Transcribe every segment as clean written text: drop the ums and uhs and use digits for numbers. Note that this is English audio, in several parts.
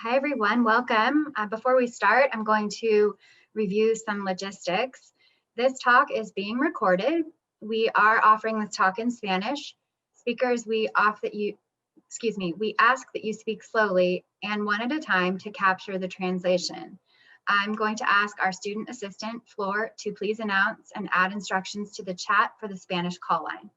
Hi everyone, welcome. Before we start, I'm going to review some logistics. This talk is being recorded. We are offering this talk in Spanish. Speakers, we ask that you speak slowly and one at a time to capture the translation. I'm going to ask our student assistant, Flor, to please announce and add instructions to the chat for the Spanish call line.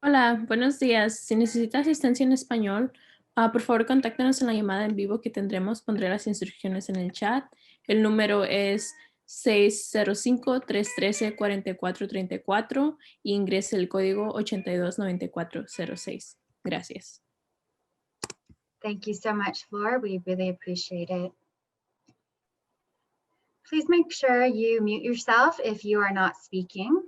Hola, buenos días. Si necesita asistencia en español, por favor contáctenos en la llamada en vivo que tendremos. Pondré las instrucciones en el chat. El número es 605-313-4434 y ingrese el código 829406. Gracias. Thank you so much, Flor. We really appreciate it. Please make sure you mute yourself if you are not speaking.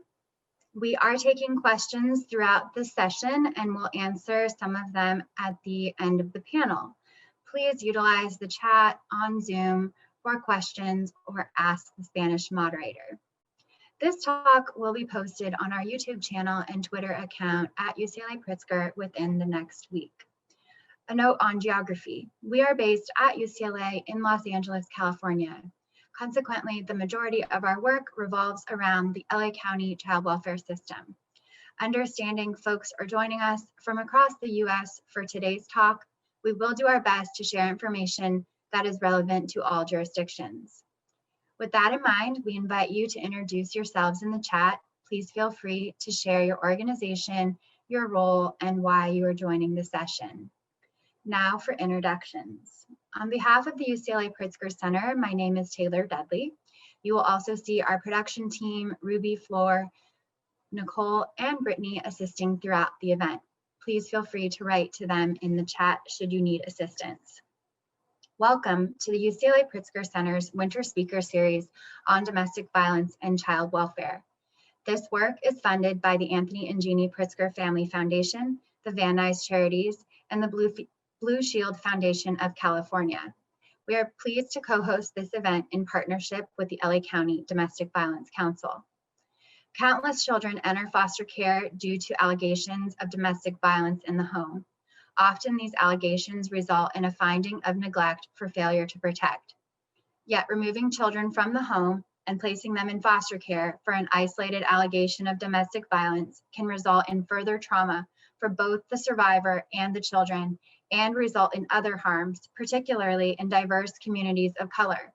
We are taking questions throughout the session and we'll answer some of them at the end of the panel. Please utilize the chat on Zoom for questions or ask the Spanish moderator. This talk will be posted on our YouTube channel and Twitter account at UCLA Pritzker within the next week. A note on geography. We are based at UCLA in Los Angeles, California. Consequently, the majority of our work revolves around the LA County child welfare system. Understanding folks are joining us from across the US for today's talk, we will do our best to share information that is relevant to all jurisdictions. With that in mind, we invite you to introduce yourselves in the chat. Please feel free to share your organization, your role, and why you are joining the session. Now for introductions. On behalf of the UCLA Pritzker Center, my name is Taylor Dudley. You will also see our production team, Ruby, Flor, Nicole, and Brittany assisting throughout the event. Please feel free to write to them in the chat should you need assistance. Welcome to the UCLA Pritzker Center's Winter Speaker Series on domestic violence and child welfare. This work is funded by the Anthony and Jeannie Pritzker Family Foundation, the Van Nuys Charities, and the Blue Shield Foundation of California. We are pleased to co-host this event in partnership with the LA County Domestic Violence Council. Countless children enter foster care due to allegations of domestic violence in the home. Often these allegations result in a finding of neglect for failure to protect. Yet removing children from the home and placing them in foster care for an isolated allegation of domestic violence can result in further trauma for both the survivor and the children and result in other harms, particularly in diverse communities of color.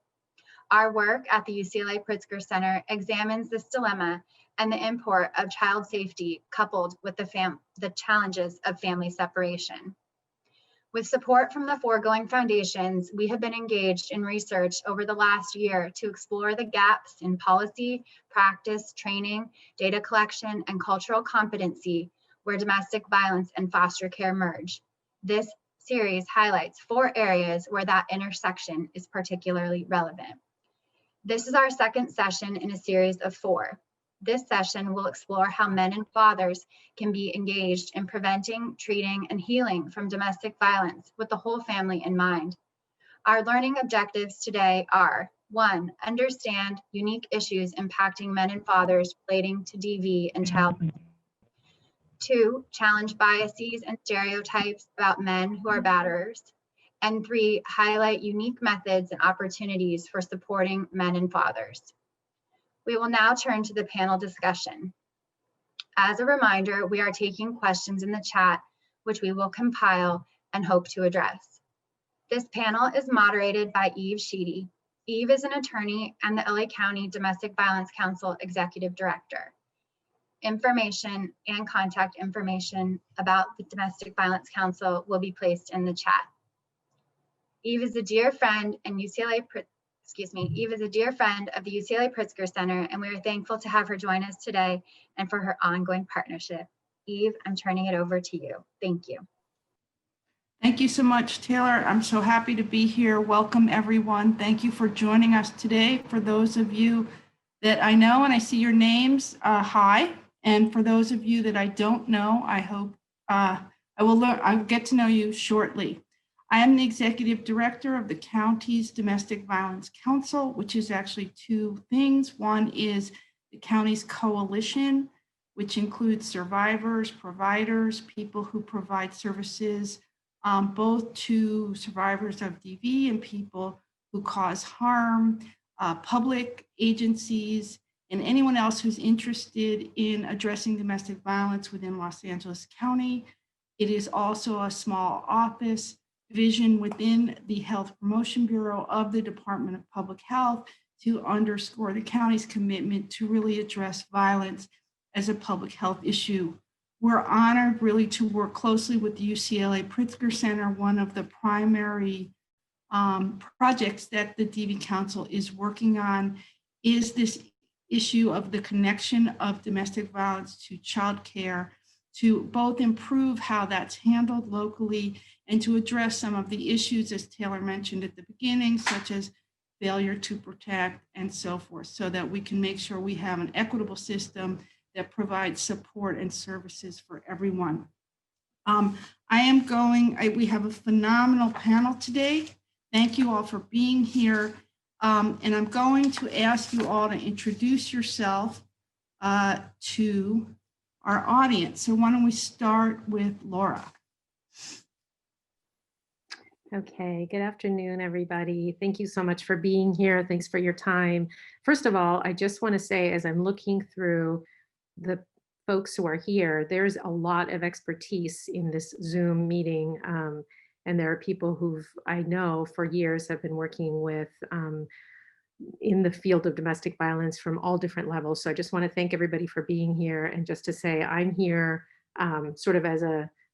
Our work at the UCLA Pritzker Center examines this dilemma and the import of child safety coupled with the challenges of family separation. With support from the foregoing foundations, we have been engaged in research over the last year to explore the gaps in policy, practice, training, data collection, and cultural competency where domestic violence and foster care merge. This series highlights 4 areas where that intersection is particularly relevant. This is our second session in a series of 4. This session will explore how men and fathers can be engaged in preventing, treating, and healing from domestic violence with the whole family in mind. Our learning objectives today are: 1, understand unique issues impacting men and fathers relating to DV and child. 2, challenge biases and stereotypes about men who are batterers. And 3, highlight unique methods and opportunities for supporting men and fathers. We will now turn to the panel discussion. As a reminder, we are taking questions in the chat, which we will compile and hope to address. This panel is moderated by Eve Sheedy. Eve is an attorney and the LA County Domestic Violence Council Executive Director. Information and contact information about the Domestic Violence Council will be placed in the chat. Eve is a dear friend and Eve is a dear friend of the UCLA Pritzker Center, and we are thankful to have her join us today and for her ongoing partnership. Eve, I'm turning it over to you. Thank you. Thank you so much, Taylor. I'm so happy to be here. Welcome, everyone. Thank you for joining us today. For those of you that I know and I see your names, hi. And for those of you that I don't know, I hope I'll get to know you shortly. I am the executive director of the county's Domestic Violence Council, which is actually 2 things. One is the county's coalition, which includes survivors, providers, people who provide services both to survivors of DV and people who cause harm, public agencies, and anyone else who's interested in addressing domestic violence within Los Angeles County. It is also a small office division within the Health Promotion Bureau of the Department of Public Health to underscore the county's commitment to really address violence as a public health issue. We're honored really to work closely with the UCLA Pritzker Center. One of the primary projects that the DV Council is working on is this issue of the connection of domestic violence to childcare, to both improve how that's handled locally and to address some of the issues, as Taylor mentioned at the beginning, such as failure to protect and so forth, so that we can make sure we have an equitable system that provides support and services for everyone. We have a phenomenal panel today. Thank you all for being here. And I'm going to ask you all to introduce yourself to our audience. So why don't we start with Laura? Okay, good afternoon, everybody. Thank you so much for being here. Thanks for your time. First of all, I just want to say, as I'm looking through the folks who are here, there's a lot of expertise in this Zoom meeting. And there are people who've, I know for years have been working with in the field of domestic violence from all different levels. So I just want to thank everybody for being here. And just to say, I'm here sort of as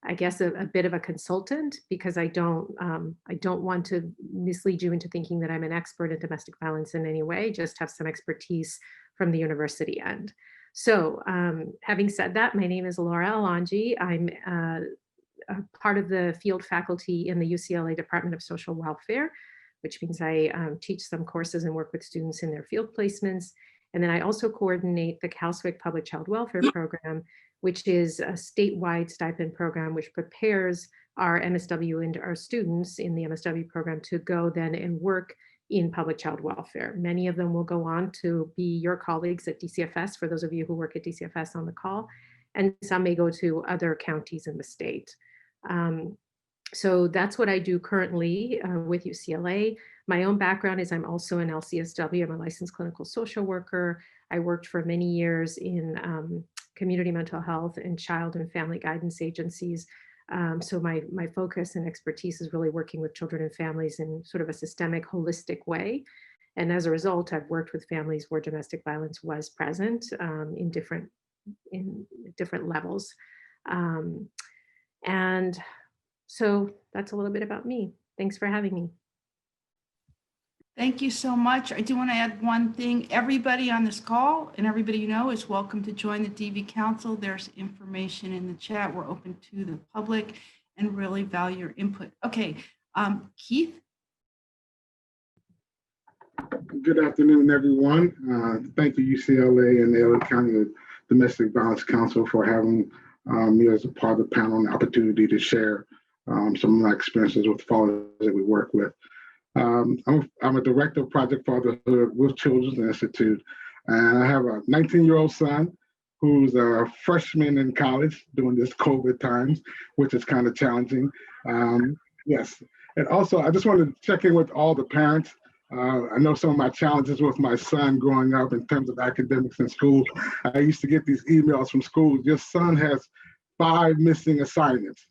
I guess a bit of a consultant, because I don't want to mislead you into thinking that I'm an expert in domestic violence in any way, just have some expertise from the university end. So having said that, my name is Laura Alonji. I'm a part of the field faculty in the UCLA Department of Social Welfare, which means I teach some courses and work with students in their field placements. And then I also coordinate the CalSWIC Public Child Welfare Program, which is a statewide stipend program which prepares our MSW and our students in the MSW program to go then and work in public child welfare. Many of them will go on to be your colleagues at DCFS, for those of you who work at DCFS on the call, and some may go to other counties in the state. So that's what I do currently with UCLA. My own background is I'm also an LCSW, I'm a licensed clinical social worker. I worked for many years in community mental health and child and family guidance agencies. So my focus and expertise is really working with children and families in sort of a systemic, holistic way. And as a result, I've worked with families where domestic violence was present in different levels. And so that's a little bit about me. Thanks for having me. Thank you so much. I do want to add one thing. Everybody on this call and everybody you know is welcome to join the DV Council. There's information in the chat. We're open to the public and really value your input. Okay, Keith. Good afternoon, everyone. Thank you, UCLA and the LA County Domestic Violence Council for having me as a part of the panel and the opportunity to share some of my experiences with fathers that we work with. I'm a director of Project Fatherhood with Children's Institute, and I have a 19-year-old son who's a freshman in college during this COVID times, which is kind of challenging. Yes, and also I just wanted to check in with all the parents. I know some of my challenges with my son growing up in terms of academics in school. I used to get these emails from school, your son has 5 missing assignments.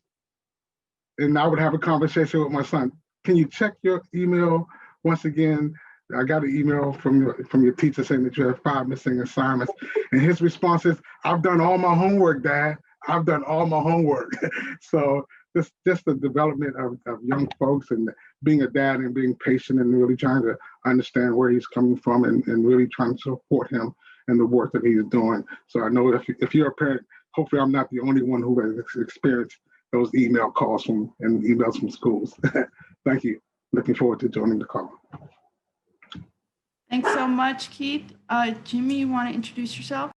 And I would have a conversation with my son. Can you check your email once again? I got an email from your teacher saying that you have 5 missing assignments. And his response is, I've done all my homework, Dad. I've done all my homework. So just the development of young folks and being a dad and being patient and really trying to understand where he's coming from and really trying to support him in the work that he's doing. So I know if you're a parent, hopefully I'm not the only one who has experienced those email calls and emails from schools. Thank you. Looking forward to joining the call. Thanks so much, Keith. Jimmy, you want to introduce yourself?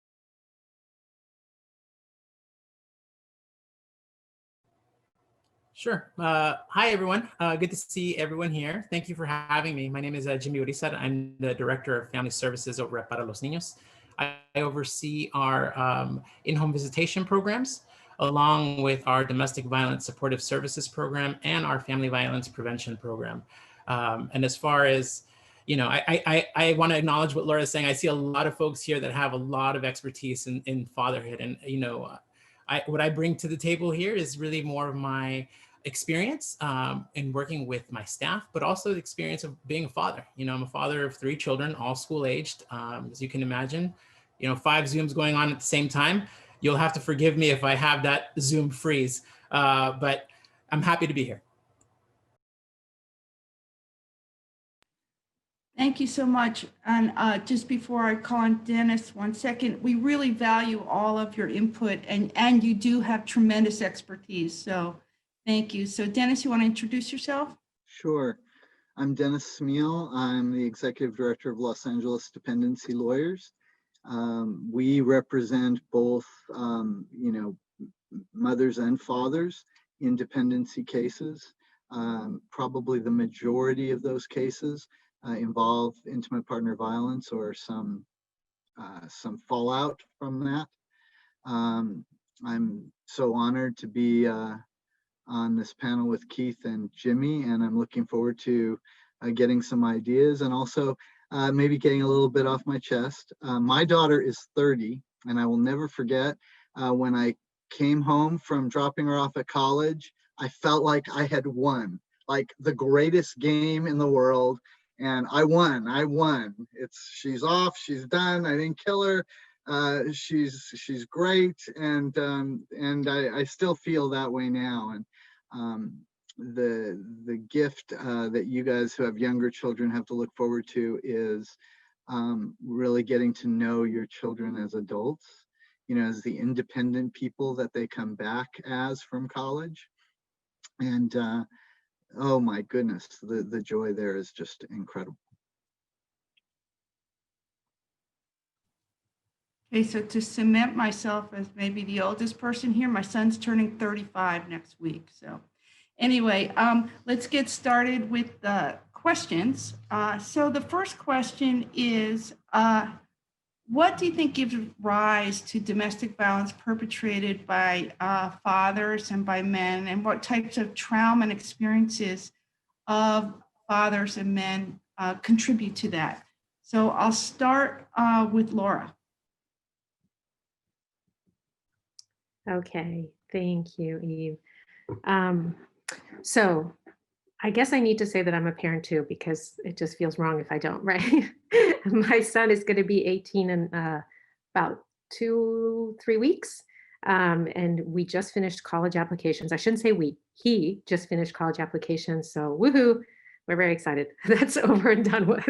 Sure. Hi, everyone. Good to see everyone here. Thank you for having me. My name is Jimmy Urizar. I'm the Director of Family Services over at Para Los Niños. I oversee our in-home visitation programs. along with our domestic violence supportive services program and our family violence prevention program. And as far as, you know, I want to acknowledge what Laura's saying. I see a lot of folks here that have a lot of expertise in fatherhood. And, you know, what I bring to the table here is really more of my experience in working with my staff, but also the experience of being a father. You know, I'm a father of 3 children, all school aged. As you can imagine, you know, 5 Zooms going on at the same time. You'll have to forgive me if I have that Zoom freeze, but I'm happy to be here. Thank you so much. And just before I call on Dennis, 1 second, we really value all of your input, and you do have tremendous expertise. So thank you. So Dennis, you want to introduce yourself? Sure. I'm Dennis Smeal. I'm the Executive Director of Los Angeles Dependency Lawyers. We represent both, you know, mothers and fathers in dependency cases. Probably the majority of those cases involve intimate partner violence or some fallout from that. I'm so honored to be on this panel with Keith and Jimmy, and I'm looking forward to getting some ideas and also maybe getting a little bit off my chest. My daughter is 30, and I will never forget when I came home from dropping her off at college, I felt like I had won, like the greatest game in the world. And I won. She's off, she's done, I didn't kill her. She's great, and I still feel that way now. And the gift that you guys who have younger children have to look forward to is really getting to know your children as adults, you know, as the independent people that they come back as from college. And oh my goodness, the joy there is just incredible. Okay, so to cement myself as maybe the oldest person here, my son's turning 35 next week. So anyway, let's get started with the questions. So the first question is, what do you think gives rise to domestic violence perpetrated by fathers and by men, and what types of trauma and experiences of fathers and men contribute to that? So I'll start with Laura. Okay, thank you, Eve. So I guess I need to say that I'm a parent too, because it just feels wrong if I don't, right? My son is going to be 18 in about 2-3 weeks. And we just finished college applications. I shouldn't say we, he just finished college applications. So woohoo, we're very excited. That's over and done with.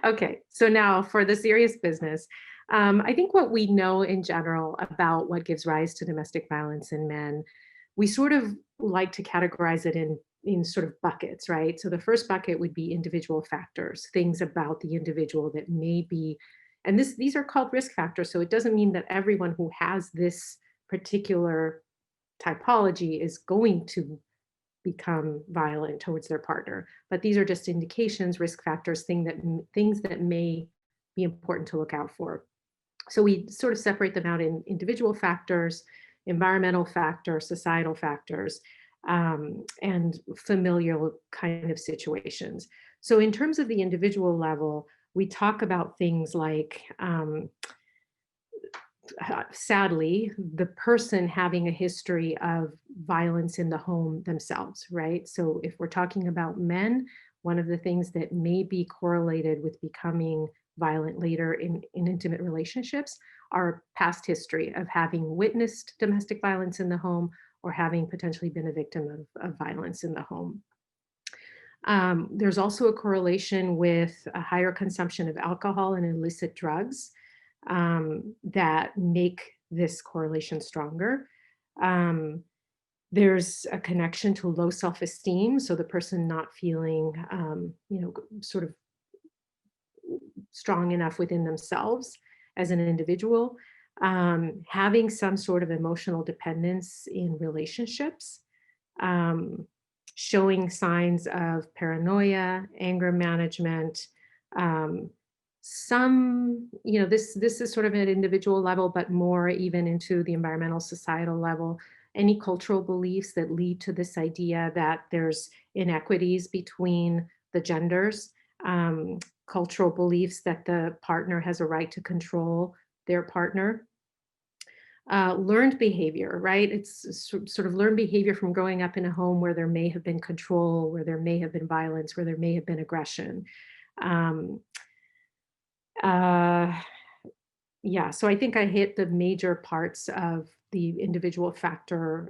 Okay, so now for the serious business. I think what we know in general about what gives rise to domestic violence in men, we sort of like to categorize it in sort of buckets, right? So the first bucket would be individual factors, things about the individual that may be, and these are called risk factors. So it doesn't mean that everyone who has this particular typology is going to become violent towards their partner, but these are just indications, risk factors, things that may be important to look out for. So we sort of separate them out in individual factors, environmental factors, societal factors, and familial kind of situations. So in terms of the individual level, we talk about things like, sadly, the person having a history of violence in the home themselves, right? So if we're talking about men, one of the things that may be correlated with becoming violent later in intimate relationships are past history of having witnessed domestic violence in the home or having potentially been a victim of violence in the home. There's also a correlation with a higher consumption of alcohol and illicit drugs that make this correlation stronger. There's a connection to low self-esteem, so the person not feeling, sort of strong enough within themselves as an individual, having some sort of emotional dependence in relationships, showing signs of paranoia, anger management, some, this is sort of at an individual level, but more even into the environmental societal level, any cultural beliefs that lead to this idea that there's inequities between the genders, cultural beliefs that the partner has a right to control their partner. Learned behavior, right? It's sort of learned behavior from growing up in a home where there may have been control, where there may have been violence, where there may have been aggression. Yeah, so I think I hit the major parts of the individual factor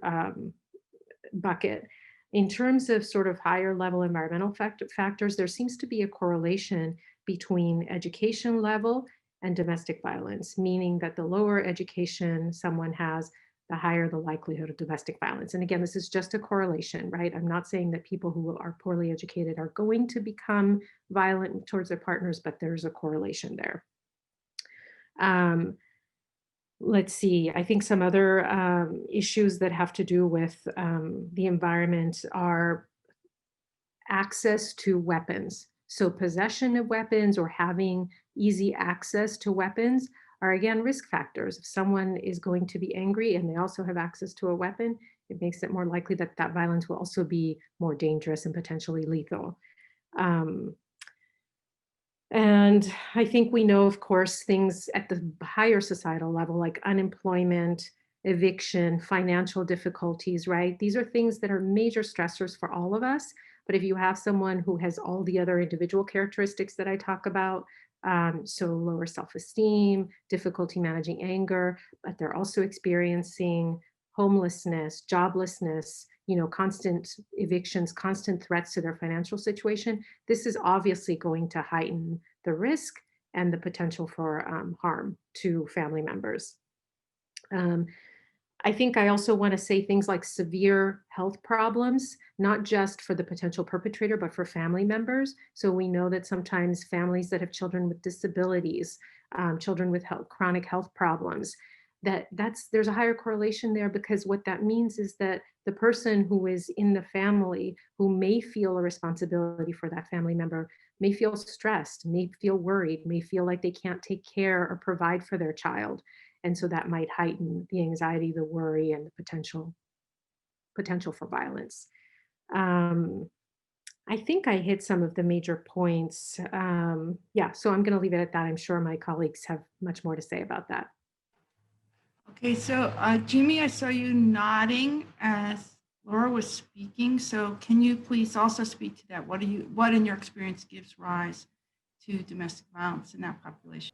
bucket. In terms of sort of higher level environmental factors, there seems to be a correlation between education level and domestic violence, meaning that the lower education someone has, the higher the likelihood of domestic violence. And again, this is just a correlation, right? I'm not saying that people who are poorly educated are going to become violent towards their partners, but there's a correlation there. Let's see, I think some other issues that have to do with the environment are access to weapons. So possession of weapons or having easy access to weapons are again risk factors. If someone is going to be angry and they also have access to a weapon, it makes it more likely that that violence will also be more dangerous and potentially lethal. And I think we know, of course, things at the higher societal level, like unemployment, eviction, financial difficulties, right? These are things that are major stressors for all of us. But if you have someone who has all the other individual characteristics that I talk about, so lower self-esteem, difficulty managing anger, but they're also experiencing homelessness, joblessness, constant evictions, constant threats to their financial situation, this is obviously going to heighten the risk and the potential for harm to family members. I think I also want to say things like severe health problems, not just for the potential perpetrator, but for family members. So we know that sometimes families that have children with disabilities, children with chronic health problems, there's a higher correlation there, because what that means is that the person who is in the family who may feel a responsibility for that family member may feel stressed, may feel worried, may feel like they can't take care or provide for their child. And so that might heighten the anxiety, the worry, and the potential for violence. I think I hit some of the major points. Yeah, so I'm going to leave it at that. I'm sure my colleagues have much more to say about that. Okay, so Jimmy, I saw you nodding as Laura was speaking. So can you please also speak to that? What in your experience gives rise to domestic violence in that population?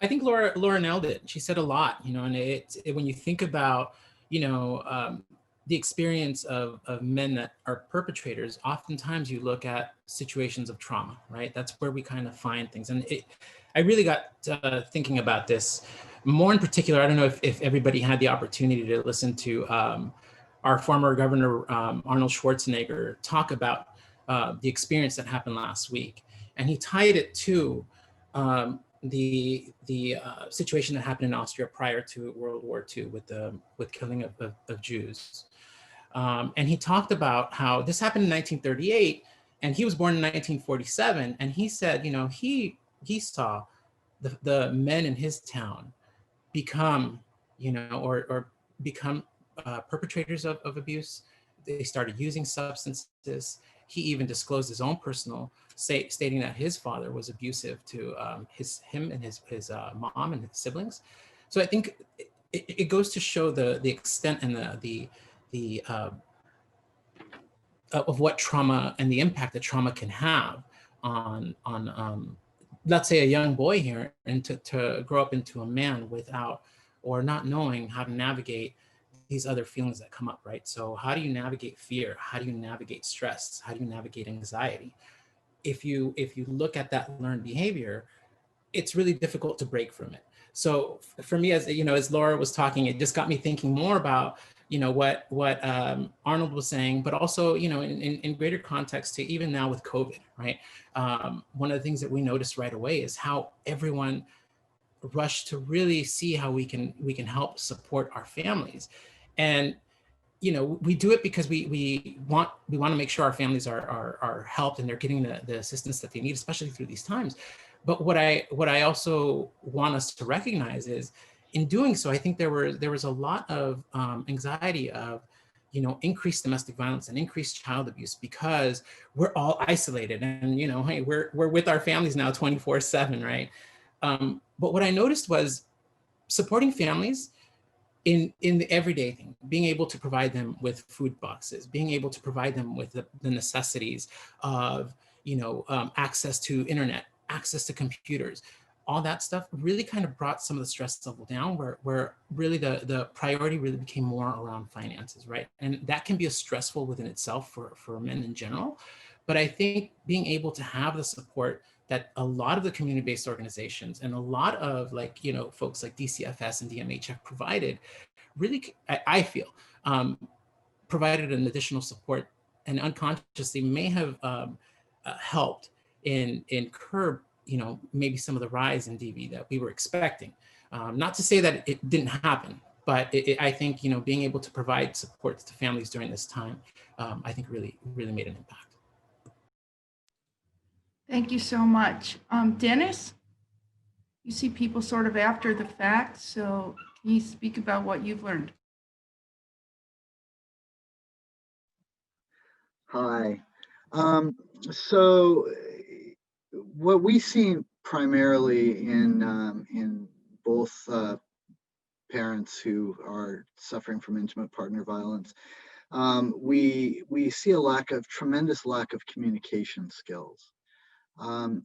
I think Laura nailed it. She said a lot, and when you think about, the experience of men that are perpetrators, oftentimes you look at situations of trauma, right? That's where we kind of find things. And I really got thinking about this more in particular. I don't know if everybody had the opportunity to listen to our former governor, Arnold Schwarzenegger, talk about the experience that happened last week. And he tied it to the situation that happened in Austria prior to World War II with killing of Jews. And he talked about how this happened in 1938, and he was born in 1947. And he said, he saw the men in his town become, or become perpetrators of abuse. They started using substances. He even disclosed his own personal, stating that his father was abusive to him and his mom and his siblings. So I think it goes to show the extent and the of what trauma and the impact that trauma can have on let's say a young boy here, and to grow up into a man without or not knowing how to navigate these other feelings that come up, right? So how do you navigate fear? How do you navigate stress? How do you navigate anxiety? If you look at that learned behavior, it's really difficult to break from it. So for me, as Laura was talking, it just got me thinking more about, what Arnold was saying, but also, in greater context to even now with COVID, right? One of the things that we noticed right away is how everyone rushed to really see how we can help support our families. And we do it because we want to make sure our families are helped and they're getting the assistance that they need, especially through these times. But what I also want us to recognize is, in doing so, I think there was a lot of anxiety of, you know, increased domestic violence and increased child abuse because we're all isolated, and, you know, hey, we're with our families now 24/7, right? But what I noticed was supporting families in the everyday thing, being able to provide them with food boxes, being able to provide them with the necessities of, you know, access to internet, access to computers, all that stuff really kind of brought some of the stress level down, where really the priority really became more around finances, right? And that can be a stressful within itself for men in general. But I think being able to have the support that a lot of the community-based organizations and a lot of, like, you know, folks like DCFS and DMH have provided, really, I feel, provided an additional support, and unconsciously may have helped in curb, you know, maybe some of the rise in DV that we were expecting. Not to say that it didn't happen, but I think, you know, being able to provide support to families during this time, I think really made an impact. Thank you so much. Dennis, you see people sort of after the fact, so can you speak about what you've learned? Hi. So what we see primarily in both parents who are suffering from intimate partner violence, we see a tremendous lack of communication skills.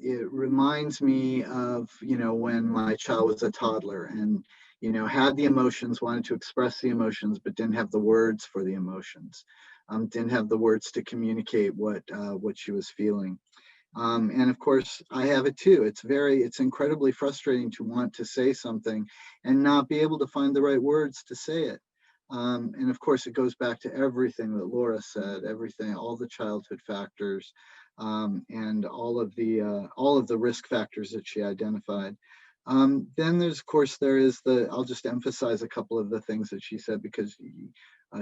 It reminds me of, you know, when my child was a toddler and, you know, had the emotions, wanted to express the emotions, but didn't have the words for the emotions, didn't have the words to communicate what she was feeling. And of course, I have it too. It's incredibly frustrating to want to say something and not be able to find the right words to say it. And of course, it goes back to everything that Laura said, all the childhood factors, and all of the risk factors that she identified. Then I'll just emphasize a couple of the things that she said, because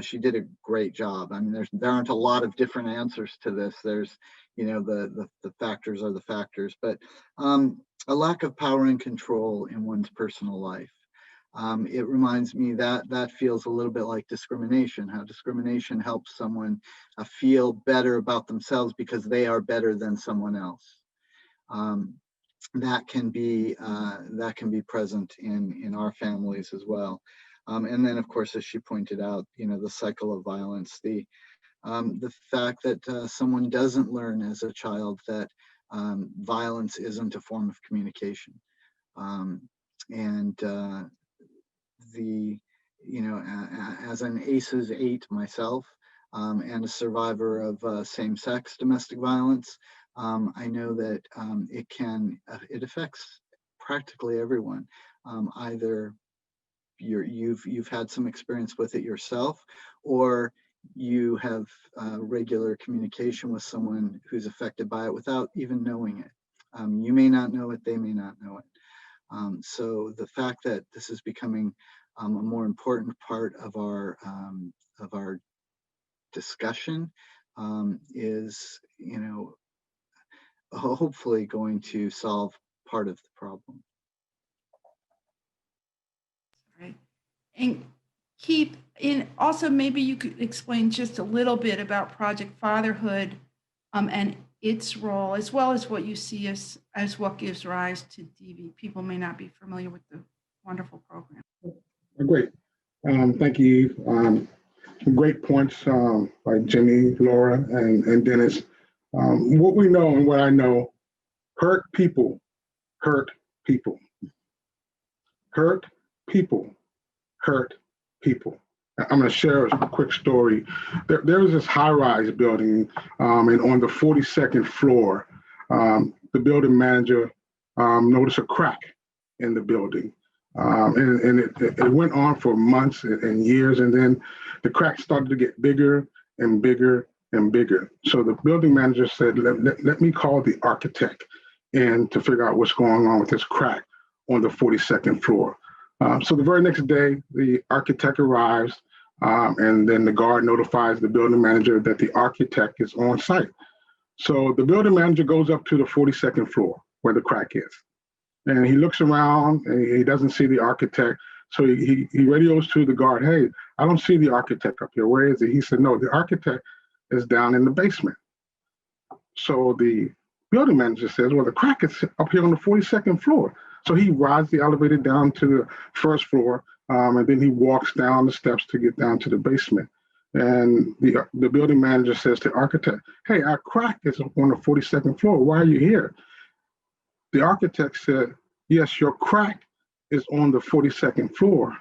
she did a great job. I mean, there aren't a lot of different answers to this. There's, you know, the factors are the factors, but a lack of power and control in one's personal life. It reminds me that feels a little bit like discrimination, how discrimination helps someone feel better about themselves because they are better than someone else. That can be present in our families as well. And then, of course, as she pointed out, you know, the cycle of violence, the fact that someone doesn't learn as a child that violence isn't a form of communication. As an ACEs 8 myself, and a survivor of same-sex domestic violence, I know that it affects practically everyone. Either you've had some experience with it yourself, or you have regular communication with someone who's affected by it without even knowing it. You may not know it, they may not know it. So the fact that this is becoming a more important part of our discussion is, you know, hopefully going to solve part of the problem. Right. And Keith, also maybe you could explain just a little bit about Project Fatherhood and its role, as well as what you see as what gives rise to DV. People may not be familiar with the wonderful program. Great. Thank you. Great points by Jimmy, Laura, and Dennis. What we know and what I know, hurt people hurt people. Hurt people hurt people. I'm going to share a quick story. There was this high-rise building, and on the 42nd floor, the building manager noticed a crack in the building. And it went on for months and years, and then the crack started to get bigger and bigger and bigger. So the building manager said, let me call the architect in to figure out what's going on with this crack on the 42nd floor. So the very next day, the architect arrives, and then the guard notifies the building manager that the architect is on site. So the building manager goes up to the 42nd floor, where the crack is. And he looks around and he doesn't see the architect. So he radios to the guard, hey, I don't see the architect up here. Where is he? He said, no, the architect is down in the basement. So the building manager says, well, the crack is up here on the 42nd floor. So he rides the elevator down to the first floor, and then he walks down the steps to get down to the basement. And the building manager says to the architect, hey, our crack is on the 42nd floor. Why are you here? The architect said, yes, your crack is on the 42nd floor,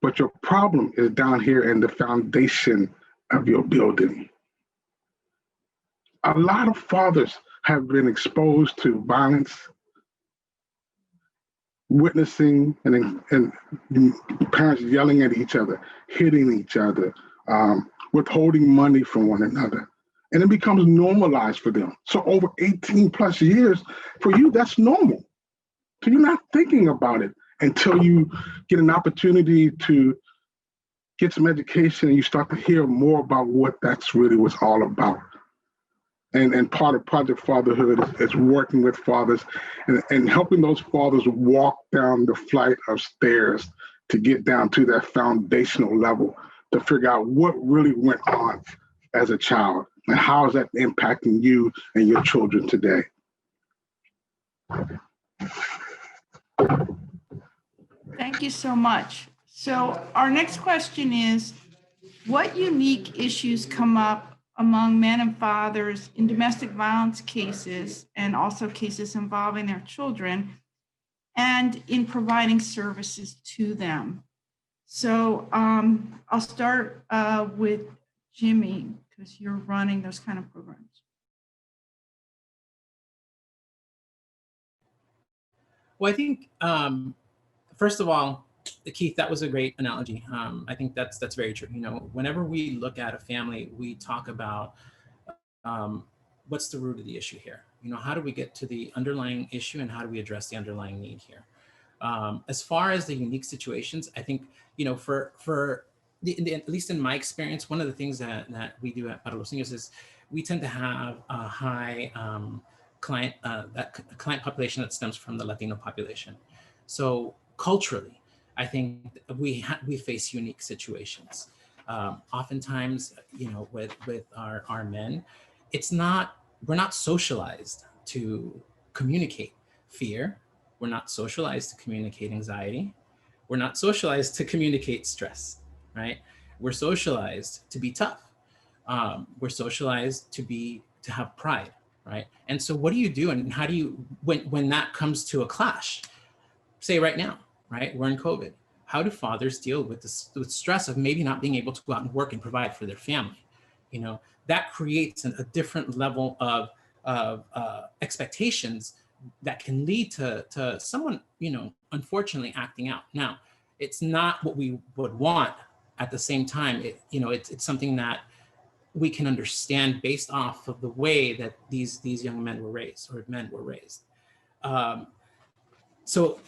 but your problem is down here in the foundation of your building. A lot of fathers have been exposed to violence, witnessing and parents yelling at each other, hitting each other, withholding money from one another. And it becomes normalized for them. So over 18 plus years, for you, that's normal. So you're not thinking about it until you get an opportunity to get some education and you start to hear more about what that's really was all about. And part of Project Fatherhood is working with fathers and helping those fathers walk down the flight of stairs to get down to that foundational level to figure out what really went on as a child and how is that impacting you and your children today. Thank you so much. So our next question is, what unique issues come up among men and fathers in domestic violence cases and also cases involving their children and in providing services to them? So I'll start with Jimmy, because you're running those kind of programs. Well, I think, first of all, Keith, that was a great analogy. I think that's very true. You know, whenever we look at a family, we talk about what's the root of the issue here? You know, how do we get to the underlying issue and how do we address the underlying need here? As far as the unique situations, I think, you know, at least in my experience, one of the things that we do at Para los Niños is we tend to have a high client population that stems from the Latino population. So culturally, I think we face unique situations. Oftentimes, you know, with our men, we're not socialized to communicate fear. We're not socialized to communicate anxiety. We're not socialized to communicate stress, right? We're socialized to be tough. We're socialized to have pride, right? And so what do you do and how do you, when that comes to a clash, say right now, right? We're in COVID. How do fathers deal with with stress of maybe not being able to go out and work and provide for their family? You know, that creates a different level of expectations that can lead to someone, you know, unfortunately acting out. Now, it's not what we would want. At the same time, it's something that we can understand based off of the way that these young men were raised or men were raised. So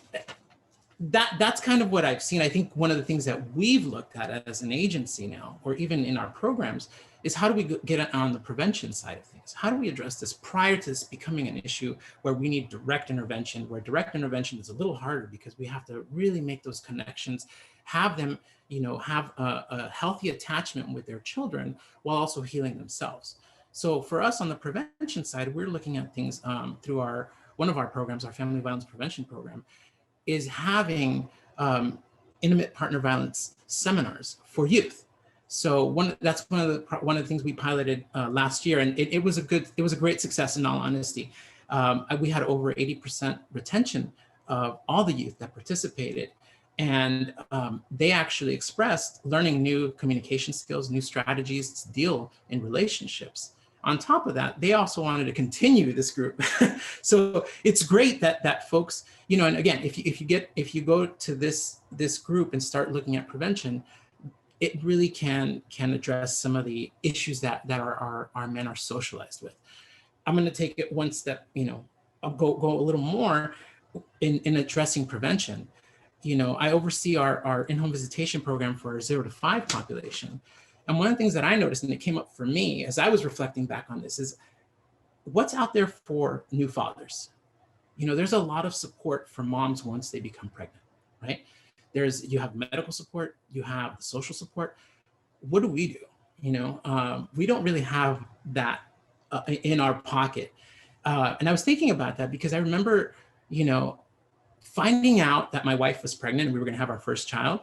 that's kind of what I've seen. I think one of the things that we've looked at as an agency now, or even in our programs, is how do we get on the prevention side of things? How do we address this prior to this becoming an issue where we need direct intervention, where direct intervention is a little harder because we have to really make those connections, have them, you know, have a healthy attachment with their children while also healing themselves. So for us on the prevention side, we're looking at things through one of our programs, our Family Violence Prevention Program, is having intimate partner violence seminars for youth. So that's one of the things we piloted last year, and it was a great success. In all honesty, we had over 80% retention of all the youth that participated, and they actually expressed learning new communication skills, new strategies to deal in relationships. On top of that, they also wanted to continue this group. So it's great that folks, you know, and again, if you go to this group and start looking at prevention, it really can address some of the issues that our men are socialized with. I'm going to take it one step, you know, I'll go a little more in addressing prevention. You know, I oversee our in-home visitation program for our 0 to 5 population. And one of the things that I noticed, and it came up for me as I was reflecting back on this, is what's out there for new fathers, you know, there's a lot of support for moms once they become pregnant, right? You have medical support, you have social support. What do we do? You know, we don't really have that in our pocket. And I was thinking about that because I remember, you know, finding out that my wife was pregnant and we were going to have our first child.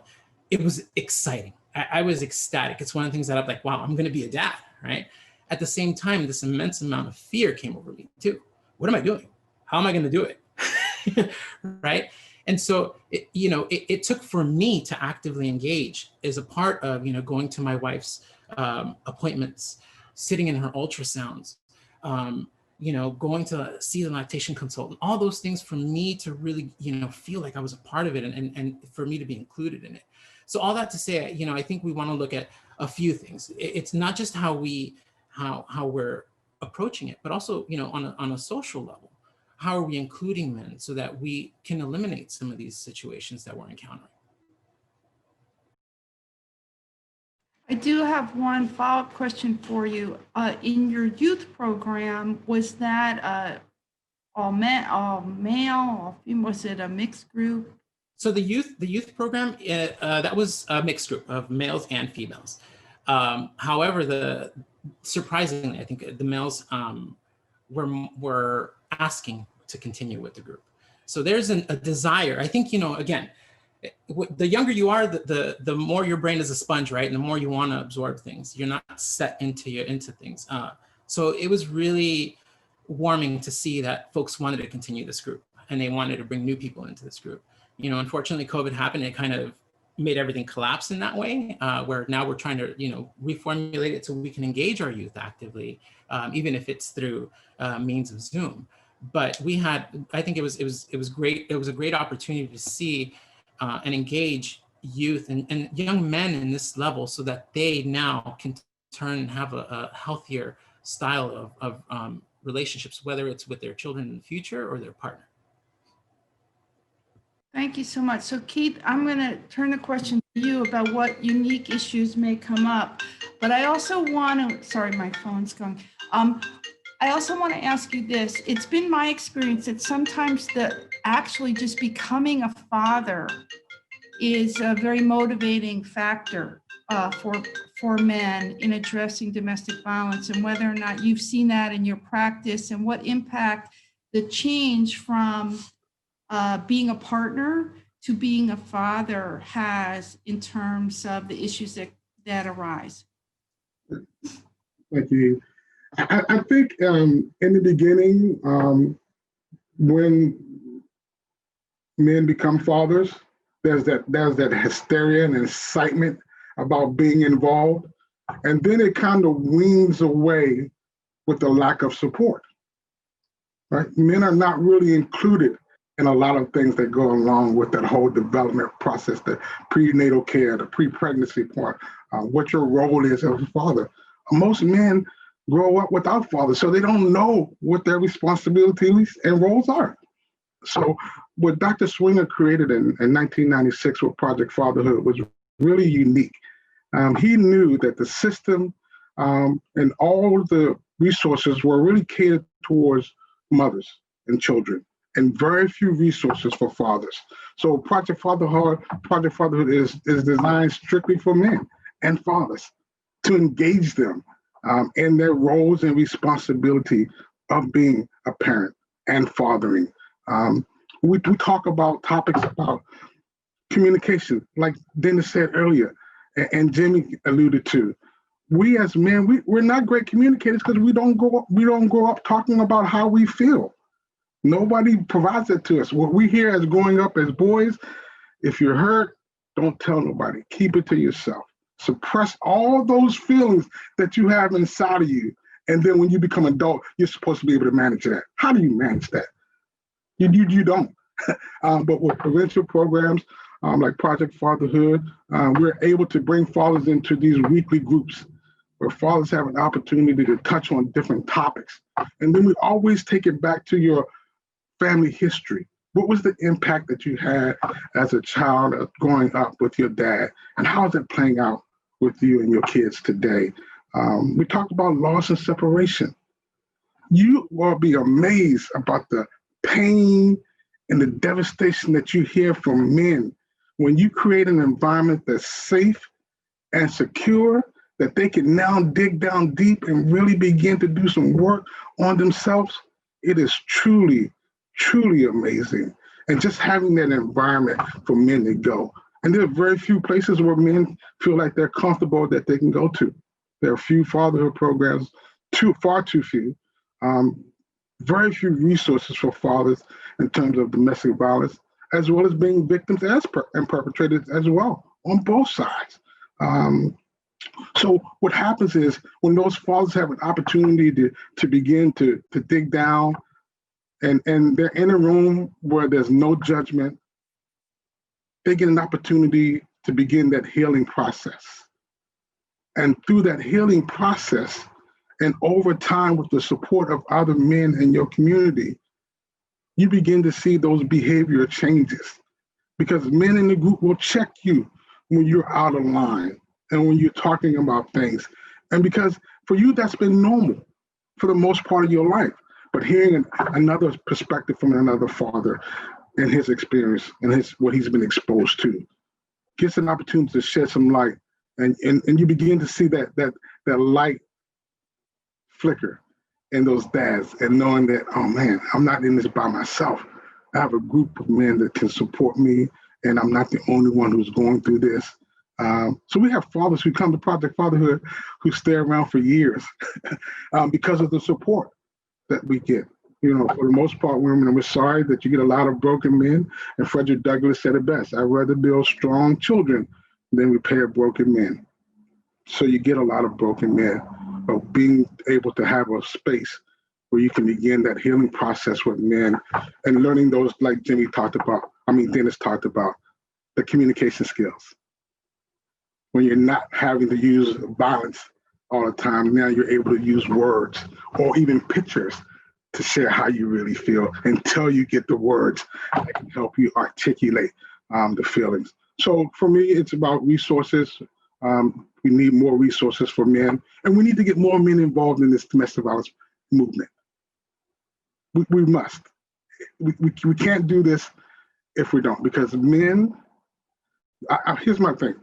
It was exciting. I was ecstatic. It's one of the things that I'm like, wow, I'm going to be a dad, right? At the same time, this immense amount of fear came over me too. What am I doing? How am I going to do it? Right? And so, it took for me to actively engage as a part of, you know, going to my wife's appointments, sitting in her ultrasounds, you know, going to see the lactation consultant, all those things for me to really, you know, feel like I was a part of it and for me to be included in it. So all that to say, you know, I think we want to look at a few things. It's not just how we're approaching it, but also, you know, on a social level. How are we including men so that we can eliminate some of these situations that we're encountering? I do have one follow-up question for you. In your youth program, was that all male, all female? Was it a mixed group? So the youth program, that was a mixed group of males and females. However, surprisingly, I think the males were asking to continue with the group. So there's a desire. I think, you know, again, the younger you are, the more your brain is a sponge, right? And the more you want to absorb things. You're not set into things. So it was really warming to see that folks wanted to continue this group and they wanted to bring new people into this group. You know, unfortunately, COVID happened. It kind of made everything collapse in that way, where now we're trying to, you know, reformulate it so we can engage our youth actively, even if it's through means of Zoom. But we had, I think it was great. It was a great opportunity to see and engage youth and young men in this level so that they now can turn and have a healthier style of relationships, whether it's with their children in the future or their partner. Thank you so much. So Keith, I'm going to turn the question to you about what unique issues may come up, but I also want to, sorry, my phone's going. I also want to ask you this. It's been my experience that sometimes actually just becoming a father is a very motivating factor for men in addressing domestic violence, and whether or not you've seen that in your practice and what impact the change from being a partner to being a father has in terms of the issues that arise. Thank you. I think in the beginning, when men become fathers, there's that hysteria and excitement about being involved, and then it kind of weans away with the lack of support. Right? Men are not really included in a lot of things that go along with that whole development process, the prenatal care, the pre-pregnancy part, what your role is as a father. Most men grow up without fathers, so they don't know what their responsibilities and roles are. So what Dr. Swinger created in 1996 with Project Fatherhood was really unique. He knew that the system and all the resources were really catered towards mothers and children, and very few resources for fathers. So Project Fatherhood is designed strictly for men and fathers to engage them in their roles and responsibility of being a parent and fathering. We talk about topics about communication, like Dennis said earlier, and Jimmy alluded to. We as men, we're not great communicators because we don't grow up talking about how we feel. Nobody provides it to us. What we hear as growing up as boys, if you're hurt, don't tell nobody. Keep it to yourself. Suppress all those feelings that you have inside of you. And then when you become an adult, you're supposed to be able to manage that. How do you manage that? You don't. But with prevention programs like Project Fatherhood, we're able to bring fathers into these weekly groups where fathers have an opportunity to touch on different topics. And then we always take it back to your family history. What was the impact that you had as a child growing up with your dad? And how is it playing out with you and your kids today? We talked about loss and separation. You will be amazed about the pain and the devastation that you hear from men, when you create an environment that's safe and secure, that they can now dig down deep and really begin to do some work on themselves, it is truly, truly amazing. And just having that environment for men to go. And there are very few places where men feel like they're comfortable that they can go to. There are few fatherhood programs, far too few. Very few resources for fathers in terms of domestic violence, as well as being victims and perpetrators as well on both sides. So what happens is when those fathers have an opportunity to begin to dig down, and they're in a room where there's no judgment, they get an opportunity to begin that healing process. And through that healing process, and over time with the support of other men in your community, you begin to see those behavior changes. Because men in the group will check you when you're out of line and when you're talking about things. And because for you, that's been normal for the most part of your life. But hearing another perspective from another father and his experience and what he's been exposed to gets an opportunity to shed some light. And you begin to see that light flicker in those dads, and knowing that, oh man, I'm not in this by myself. I have a group of men that can support me, and I'm not the only one who's going through this. So we have fathers who come to Project Fatherhood who stay around for years because of the support that we get. You know, for the most part, women, and we're sorry that you get a lot of broken men. And Frederick Douglass said it best: I'd rather build strong children than repair broken men. So you get a lot of broken men, but being able to have a space where you can begin that healing process with men and learning those, like Dennis talked about, the communication skills. When you're not having to use violence all the time, now you're able to use words or even pictures to share how you really feel until you get the words that can help you articulate the feelings. So for me, it's about resources. We need more resources for men, and we need to get more men involved in this domestic violence movement. We must. We can't do this if we don't, because men, here's my thing.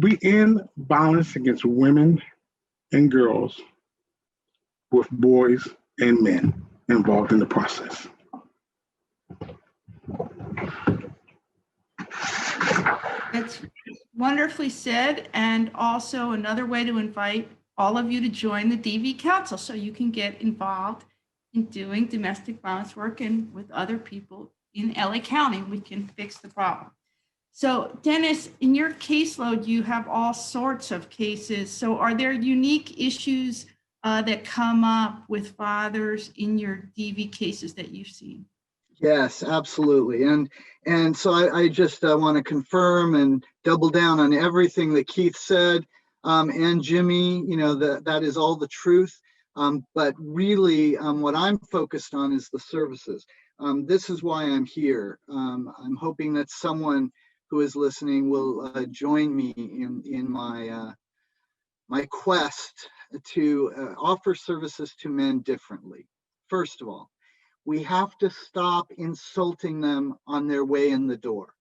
We end violence against women and girls with boys and men involved in the process. That's wonderfully said. And also another way to invite all of you to join the DV Council so you can get involved in doing domestic violence work and with other people in LA County. We can fix the problem. So Dennis, in your caseload, you have all sorts of cases. So are there unique issues that come up with fathers in your DV cases that you've seen? Yes, absolutely. And so I just want to confirm and double down on everything that Keith said, and Jimmy, you know, that is all the truth. But really what I'm focused on is the services. This is why I'm here. I'm hoping that someone who is listening will join me in my quest to offer services to men differently. First of all, we have to stop insulting them on their way in the door.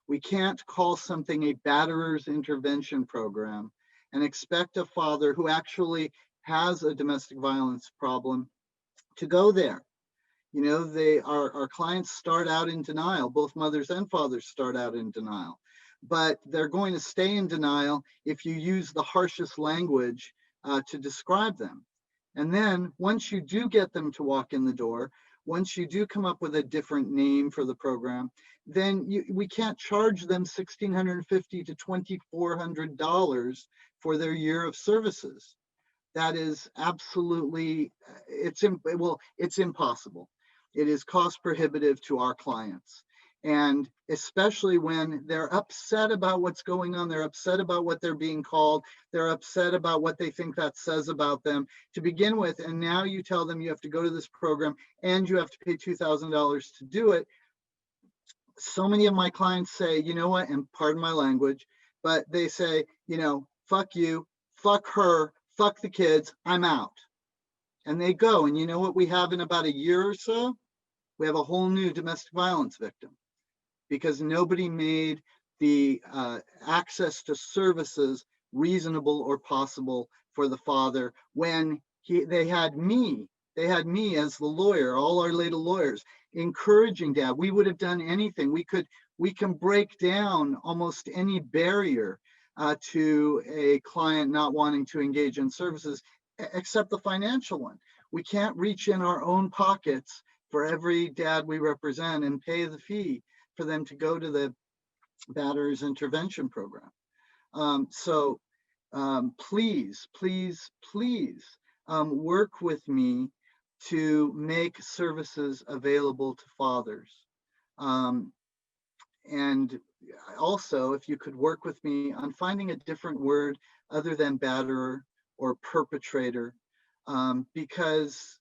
We can't call something a batterer's intervention program and expect a father who actually has a domestic violence problem to go there. You know, our clients start out in denial. Both mothers and fathers start out in denial, but they're going to stay in denial if you use the harshest language to describe them. And then once you do get them to walk in the door, once you do come up with a different name for the program, then we can't charge them $1,650 to $2,400 for their year of services. That is absolutely, it's impossible. It is cost prohibitive to our clients. And especially when they're upset about what's going on, they're upset about what they're being called, they're upset about what they think that says about them to begin with. And now you tell them you have to go to this program and you have to pay $2,000 to do it. So many of my clients say, you know what, and pardon my language, but they say, you know, fuck you, fuck her, fuck the kids, I'm out. And they go, and you know what we have in about a year or so? We have a whole new domestic violence victim, because nobody made the access to services reasonable or possible for the father when they had me as the lawyer, all our little lawyers, encouraging dad. We would have done anything. We can break down almost any barrier to a client not wanting to engage in services, except the financial one. We can't reach in our own pockets for every dad we represent and pay the fee for them to go to the batterers intervention program. So please, please, please work with me to make services available to fathers. And also, if you could work with me on finding a different word other than batterer or perpetrator, because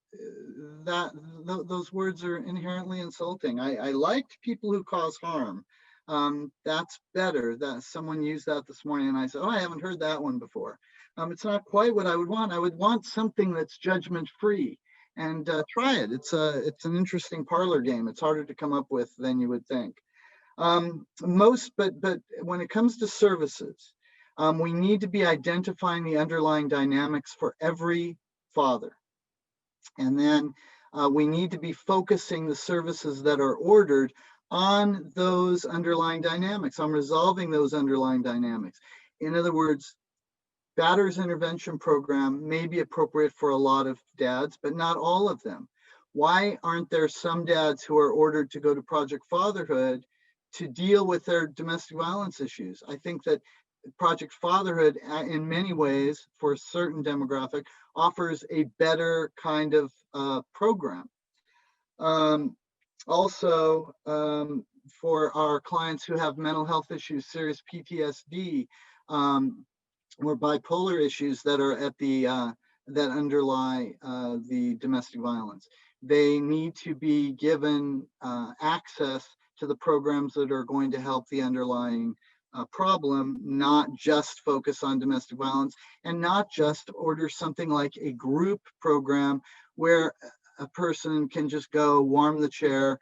those words are inherently insulting. I liked people who cause harm. That's better. That someone used that this morning, and I said, oh, I haven't heard that one before. It's not quite what I would want. I would want something that's judgment-free. And try it. It's an interesting parlor game. It's harder to come up with than you would think. But when it comes to services, we need to be identifying the underlying dynamics for every father. And then we need to be focusing the services that are ordered on those underlying dynamics, on resolving those underlying dynamics. In other words, Batterers Intervention Program may be appropriate for a lot of dads, but not all of them. Why aren't there some dads who are ordered to go to Project Fatherhood to deal with their domestic violence issues? I think that Project Fatherhood, in many ways, for a certain demographic, offers a better kind of program. Also, for our clients who have mental health issues, serious PTSD, or bipolar issues that are at the that underlie the domestic violence, they need to be given access to the programs that are going to help the underlying problem, not just focus on domestic violence, and not just order something like a group program where a person can just go warm the chair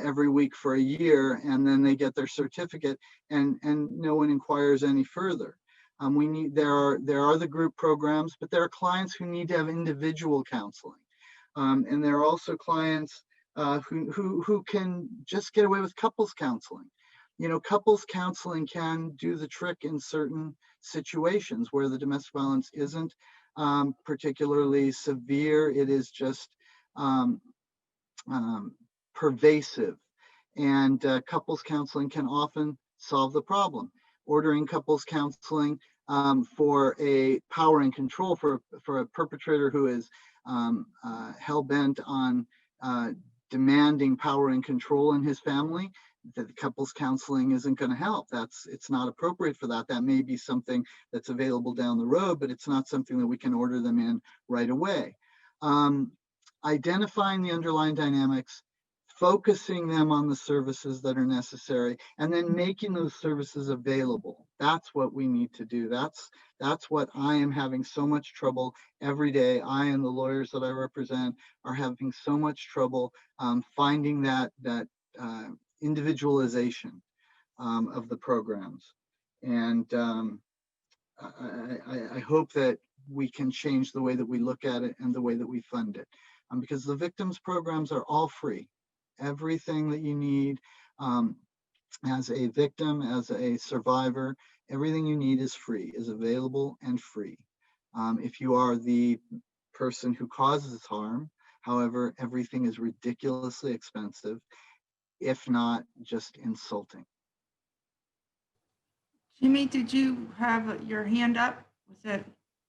every week for a year, and then they get their certificate, and no one inquires any further. There are the group programs, but there are clients who need to have individual counseling, and there are also clients who can just get away with couples counseling. You know, couples counseling can do the trick in certain situations where the domestic violence isn't particularly severe. It is just pervasive, and couples counseling can often solve the problem. Ordering couples counseling for a power and control, for a perpetrator who is hell-bent on demanding power and control in his family, that the couples counseling isn't going to help. It's not appropriate for that. That may be something that's available down the road, but it's not something that we can order them in right away. Identifying the underlying dynamics, focusing them on the services that are necessary, and then making those services available. That's what we need to do. That's what I am having so much trouble every day. I and the lawyers that I represent are having so much trouble finding that individualization of the programs. And I hope that we can change the way that we look at it and the way that we fund it, because the victims programs are all free. Everything that you need as a victim, as a survivor, everything you need is free, is available and free. If you are the person who causes harm, however, everything is ridiculously expensive, if not just insulting. Jimmy, did you have your hand up? Was it?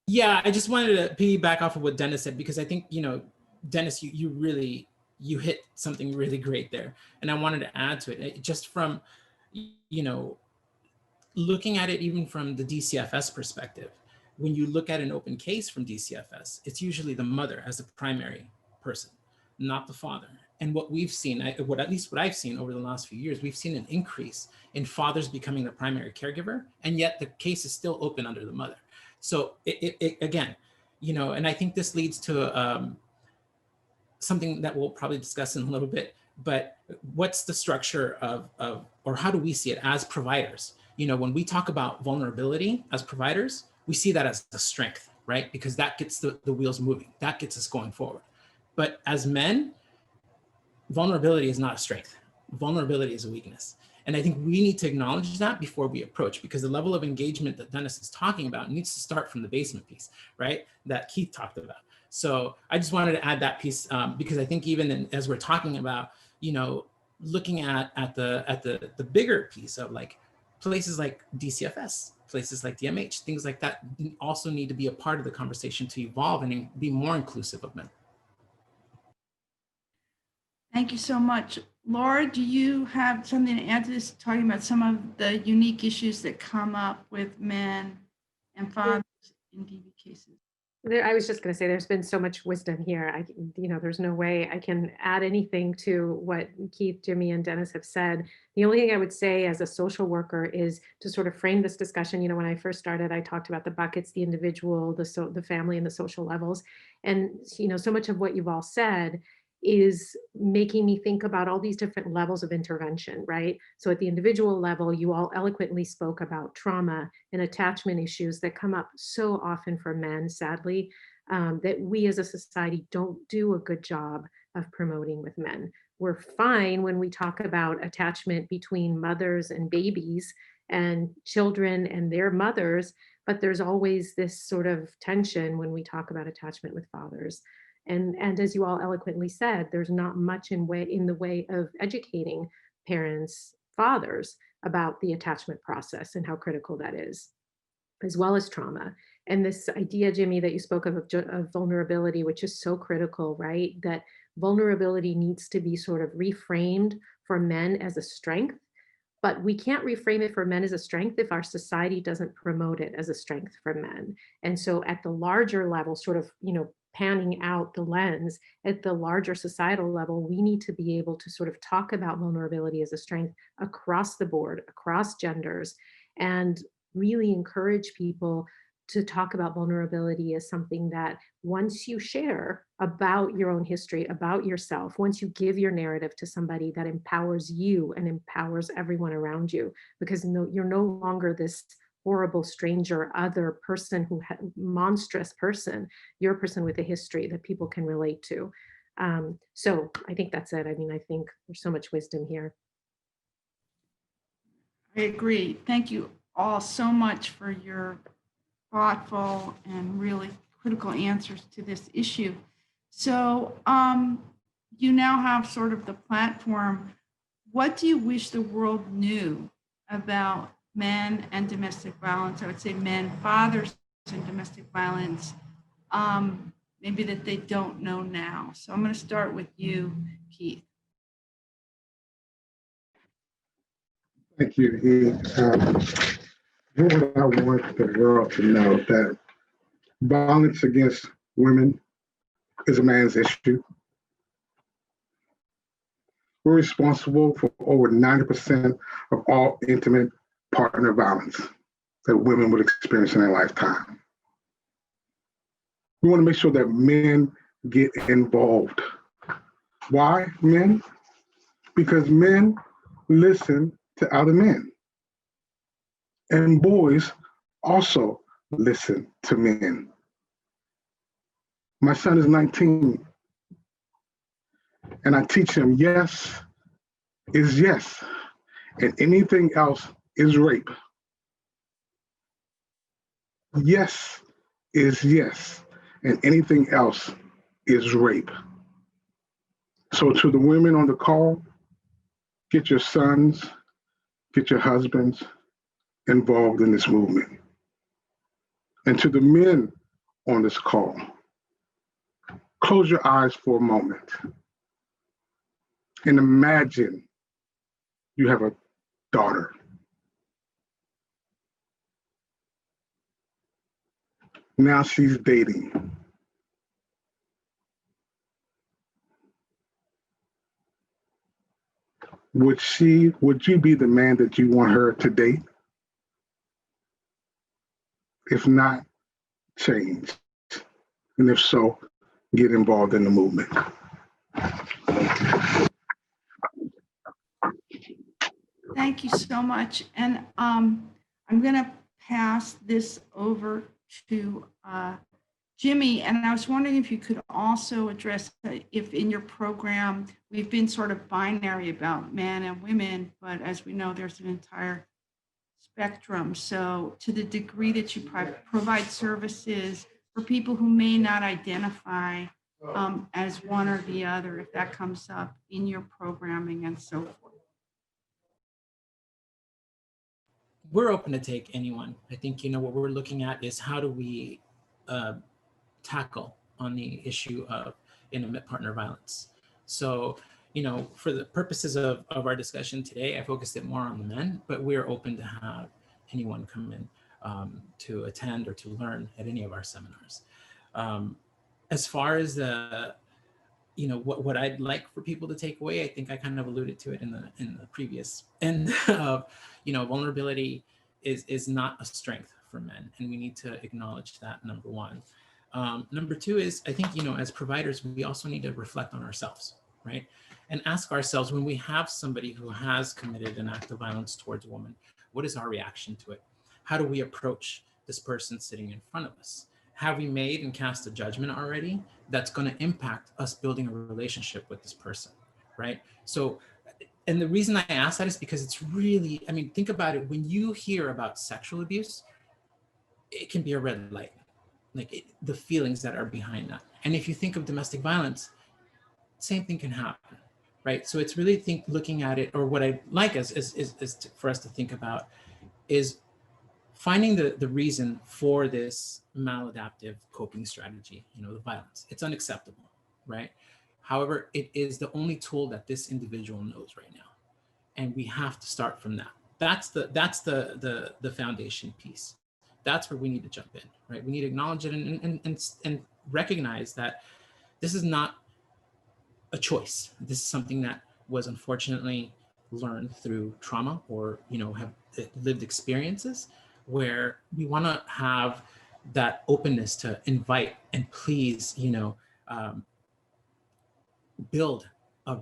Yeah, I just wanted to piggyback off of what Dennis said, because I think, you know, Dennis, you hit something really great there. And I wanted to add to it, just from, you know, looking at it even from the DCFS perspective. When you look at an open case from DCFS, it's usually the mother as the primary person, not the father. And what we've seen, at least what I've seen over the last few years, we've seen an increase in fathers becoming the primary caregiver, and yet the case is still open under the mother. So it again, you know, and I think this leads to something that we'll probably discuss in a little bit, but what's the structure of or how do we see it as providers? You know, when we talk about vulnerability as providers, we see that as a strength, right? Because that gets the wheels moving, that gets us going forward. But as men, vulnerability is not a strength. Vulnerability is a weakness. And I think we need to acknowledge that before we approach, because the level of engagement that Dennis is talking about needs to start from the basement piece, right? That Keith talked about. So I just wanted to add that piece because I think even as we're talking about, you know, looking at the bigger piece of like places like DCFS, places like DMH, things like that also need to be a part of the conversation to evolve and be more inclusive of men. Thank you so much. Laura, do you have something to add to this, talking about some of the unique issues that come up with men and fathers in DV cases? I was just going to say, there's been so much wisdom here. There's no way I can add anything to what Keith, Jimmy, and Dennis have said. The only thing I would say as a social worker is to sort of frame this discussion. You know, when I first started, I talked about the buckets, the individual, the family, and the social levels. And, you know, so much of what you've all said is making me think about all these different levels of intervention, right? So at the individual level, you all eloquently spoke about trauma and attachment issues that come up so often for men, sadly, that we as a society don't do a good job of promoting with men. We're fine when we talk about attachment between mothers and babies and children and their mothers, but there's always this sort of tension when we talk about attachment with fathers. And as you all eloquently said, there's not much in the way of educating parents, fathers, about the attachment process and how critical that is, as well as trauma. And this idea, Jimmy, that you spoke of vulnerability, which is so critical, right? That vulnerability needs to be sort of reframed for men as a strength, but we can't reframe it for men as a strength if our society doesn't promote it as a strength for men. And so at the larger level, sort of, you know, panning out the lens at the larger societal level, we need to be able to sort of talk about vulnerability as a strength across the board, across genders, and really encourage people to talk about vulnerability as something that once you share about your own history, about yourself, once you give your narrative to somebody, that empowers you and empowers everyone around you, because you're no longer this horrible stranger, other person monstrous person. You're a person with a history that people can relate to. So I think that's it. I mean, I think there's so much wisdom here. I agree. Thank you all so much for your thoughtful and really critical answers to this issue. So you now have sort of the platform. What do you wish the world knew about men and domestic violence? I would say men, fathers, and domestic violence, maybe that they don't know now. So I'm going to start with you, Keith. Thank you. What I want the world to know that violence against women is a man's issue. We're responsible for over 90% of all intimate partner violence that women would experience in their lifetime. We want to make sure that men get involved. Why men? Because men listen to other men. And boys also listen to men. My son is 19, and I teach him yes is yes, and anything else is rape. Yes is yes, and anything else is rape. So to the women on the call, get your sons, get your husbands involved in this movement. And to the men on this call, close your eyes for a moment and imagine you have a daughter. Now she's dating. Would you be the man that you want her to date? If not, change. And if so, get involved in the movement. Thank you so much. And I'm going to pass this over to Jimmy. And I was wondering if you could also address if in your program, we've been sort of binary about men and women, but as we know, there's an entire spectrum. So to the degree that you provide services for people who may not identify as one or the other, if that comes up in your programming and so forth. We're open to take anyone. I think, what we're looking at is how do we tackle on the issue of intimate partner violence. So, for the purposes of our discussion today, I focused it more on the men, but we're open to have anyone come in to attend or to learn at any of our seminars. As far as the, what I'd like for people to take away, I think I kind of alluded to it in the previous end of, vulnerability is not a strength for men, and we need to acknowledge that, number one. Number two is, I think, as providers, we also need to reflect on ourselves, right? And ask ourselves, when we have somebody who has committed an act of violence towards a woman, what is our reaction to it? How do we approach this person sitting in front of us? Have we made and cast a judgment already that's going to impact us building a relationship with this person, right? So, and the reason I ask that is because it's really, think about it. When you hear about sexual abuse, it can be a red light, the feelings that are behind that. And if you think of domestic violence, same thing can happen, right? So it's really looking at it, or what I like is for us to think about is finding the reason for this maladaptive coping strategy, the violence. It's unacceptable, right? However, it is the only tool that this individual knows right now. And we have to start from that. That's the foundation piece. That's where we need to jump in, right? We need to acknowledge it and recognize that this is not a choice. This is something that was unfortunately learned through trauma or, have lived experiences, where we want to have that openness to invite and please, build a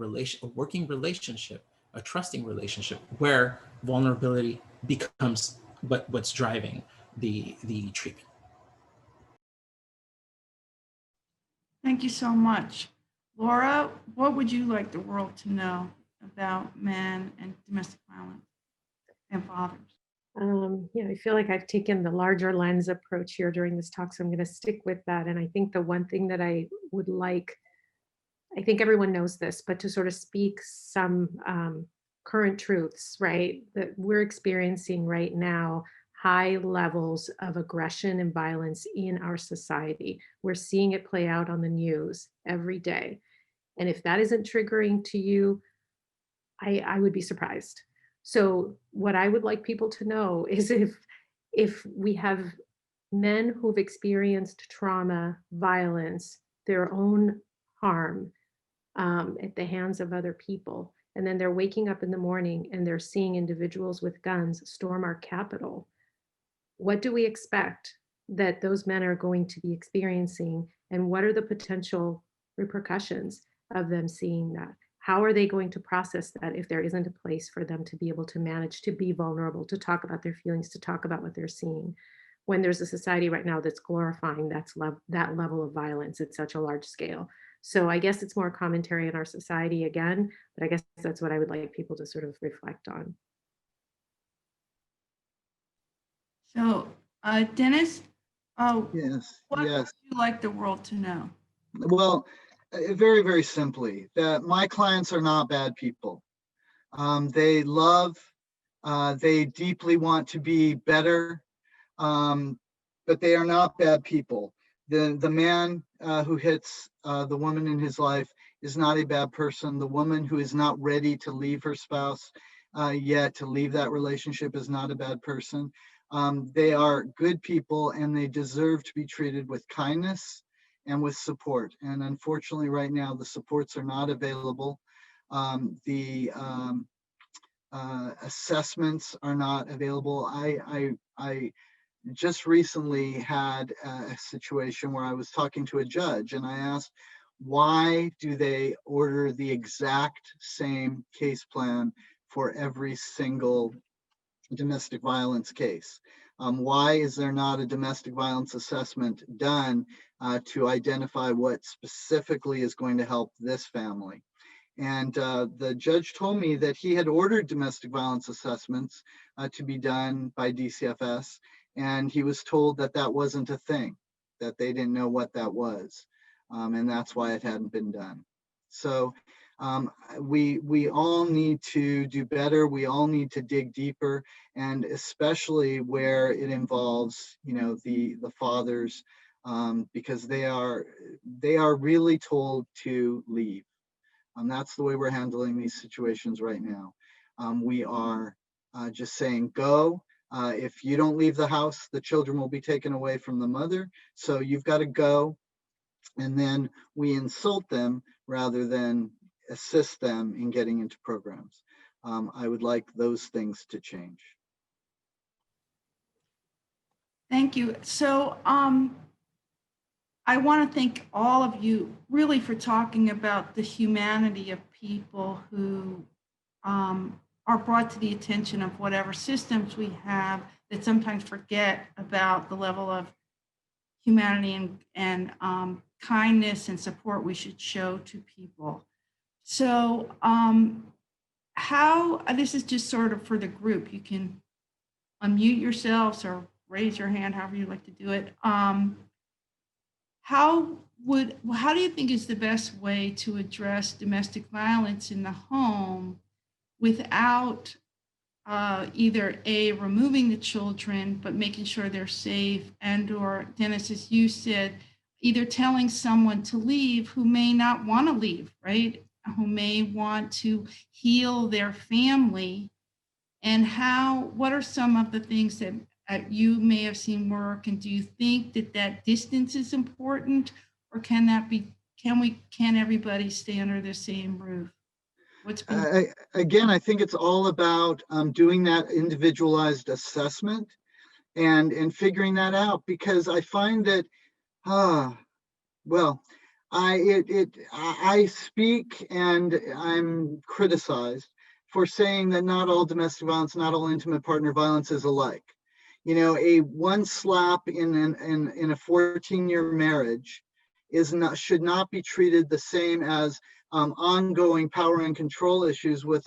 working relationship, a trusting relationship, where vulnerability becomes what's driving the treatment. Thank you so much. Laura, what would you like the world to know about men and domestic violence and fathers? I feel like I've taken the larger lens approach here during this talk, so I'm going to stick with that. And I think the one thing that I would like, I think everyone knows this, but to sort of speak some current truths, right, that we're experiencing right now, high levels of aggression and violence in our society. We're seeing it play out on the news every day. And if that isn't triggering to you, I would be surprised. So what I would like people to know is if we have men who've experienced trauma, violence, their own harm at the hands of other people, and then they're waking up in the morning and they're seeing individuals with guns storm our Capitol, what do we expect that those men are going to be experiencing? And what are the potential repercussions of them seeing that? How are they going to process that if there isn't a place for them to be able to manage to be vulnerable, to talk about their feelings, to talk about what they're seeing, when there's a society right now that's glorifying that level of violence at such a large scale? So I guess it's more commentary in our society again, but I guess that's what I would like people to sort of reflect on. So Dennis, Yes, what yes. would you like the world to know? Well, very, very simply, that my clients are not bad people. They love, they deeply want to be better, but they are not bad people. The man who hits the woman in his life is not a bad person. The woman who is not ready to leave her spouse yet, to leave that relationship, is not a bad person. They are good people and they deserve to be treated with kindness and with support. And unfortunately, right now, the supports are not available. The assessments are not available. I just recently had a situation where I was talking to a judge and I asked, Why do they order the exact same case plan for every single domestic violence case? Why is there not a domestic violence assessment done to identify what specifically is going to help this family? And the judge told me that he had ordered domestic violence assessments to be done by DCFS, and he was told that that wasn't a thing, that they didn't know what that was, and that's why it hadn't been done. So we all need to do better. We all need to dig deeper, and especially where it involves, you know, the fathers, because they are really told to leave. That's the way we're handling these situations right now. We are just saying, go. If you don't leave the house, the children will be taken away from the mother. So you've got to go. And then we insult them rather than assist them in getting into programs. I would like those things to change. Thank you. So I want to thank all of you really for talking about the humanity of people who are brought to the attention of whatever systems we have that sometimes forget about the level of humanity and kindness and support we should show to people. So this is just sort of for the group. You can unmute yourselves or raise your hand, however you like to do it. How do you think is the best way to address domestic violence in the home without either removing the children, but making sure they're safe, and or Dennis, as you said, either telling someone to leave who may not want to leave, right? Who may want to heal their family, and what are some of the things that you may have seen work, and do you think that distance is important, or can everybody stay under the same roof? Again, I think it's all about doing that individualized assessment and figuring that out, because I find that, well, I speak and I'm criticized for saying that not all domestic violence, not all intimate partner violence is alike. You know, one slap in a 14-year marriage should not be treated the same as ongoing power and control issues with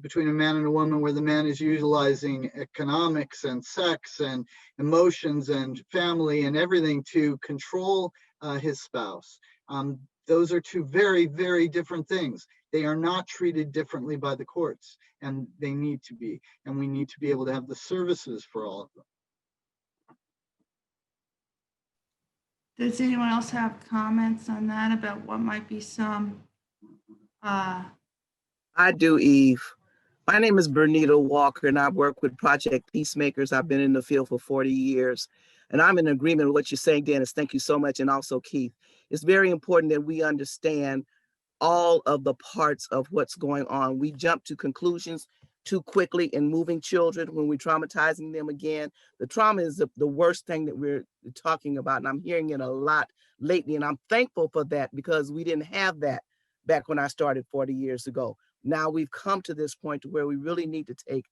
between a man and a woman, where the man is utilizing economics and sex and emotions and family and everything to control his spouse. Those are two very, very different things. They are not treated differently by the courts, and they need to be. And we need to be able to have the services for all of them. Does anyone else have comments on that about what might be some? I do, Eve. My name is Bernita Walker, and I work with Project Peacemakers. I've been in the field for 40 years, and I'm in agreement with what you're saying, Dennis. Thank you so much. And also, Keith, it's very important that we understand all of the parts of what's going on. We jump to conclusions too quickly in moving children when we're traumatizing them again. The trauma is the worst thing that we're talking about, and I'm hearing it a lot lately, and I'm thankful for that, because we didn't have that back when I started 40 years ago. Now we've come to this point to where we really need to take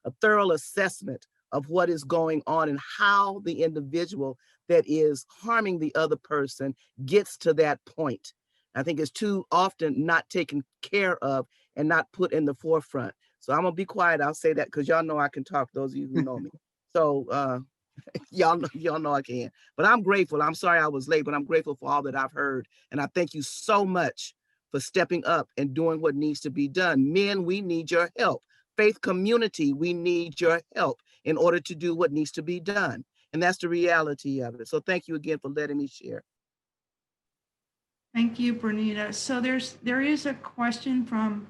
a thorough assessment of what is going on and how the individual that is harming the other person gets to that point. I think it's too often not taken care of and not put in the forefront. So I'm gonna be quiet. I'll say that because y'all know I can talk, those of you who know me. So y'all know I can. But I'm grateful. I'm sorry I was late, but I'm grateful for all that I've heard. And I thank you so much for stepping up and doing what needs to be done. Men, we need your help. Faith community, we need your help in order to do what needs to be done. And that's the reality of it. So thank you again for letting me share. Thank you, Bernita. So there is a question from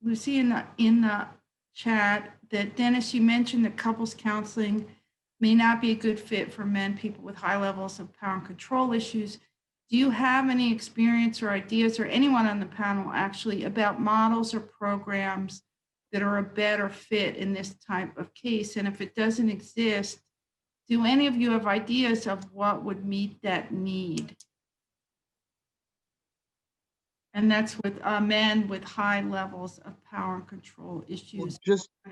Lucy in the chat that, Dennis, you mentioned that couples counseling may not be a good fit for men, people with high levels of power and control issues. Do you have any experience or ideas, or anyone on the panel actually, about models or programs that are a better fit in this type of case? And if it doesn't exist, do any of you have ideas of what would meet that need? And that's with men with high levels of power and control Well, issues.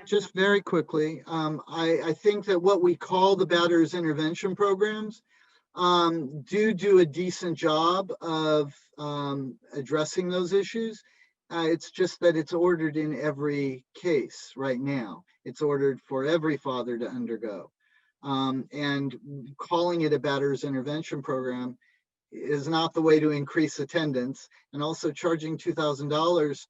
just very quickly, I think that what we call the batterers intervention programs do a decent job of addressing those issues. It's just that it's ordered in every case right now. It's ordered for every father to undergo. And calling it a batterers intervention program is not the way to increase attendance, and also charging $2,000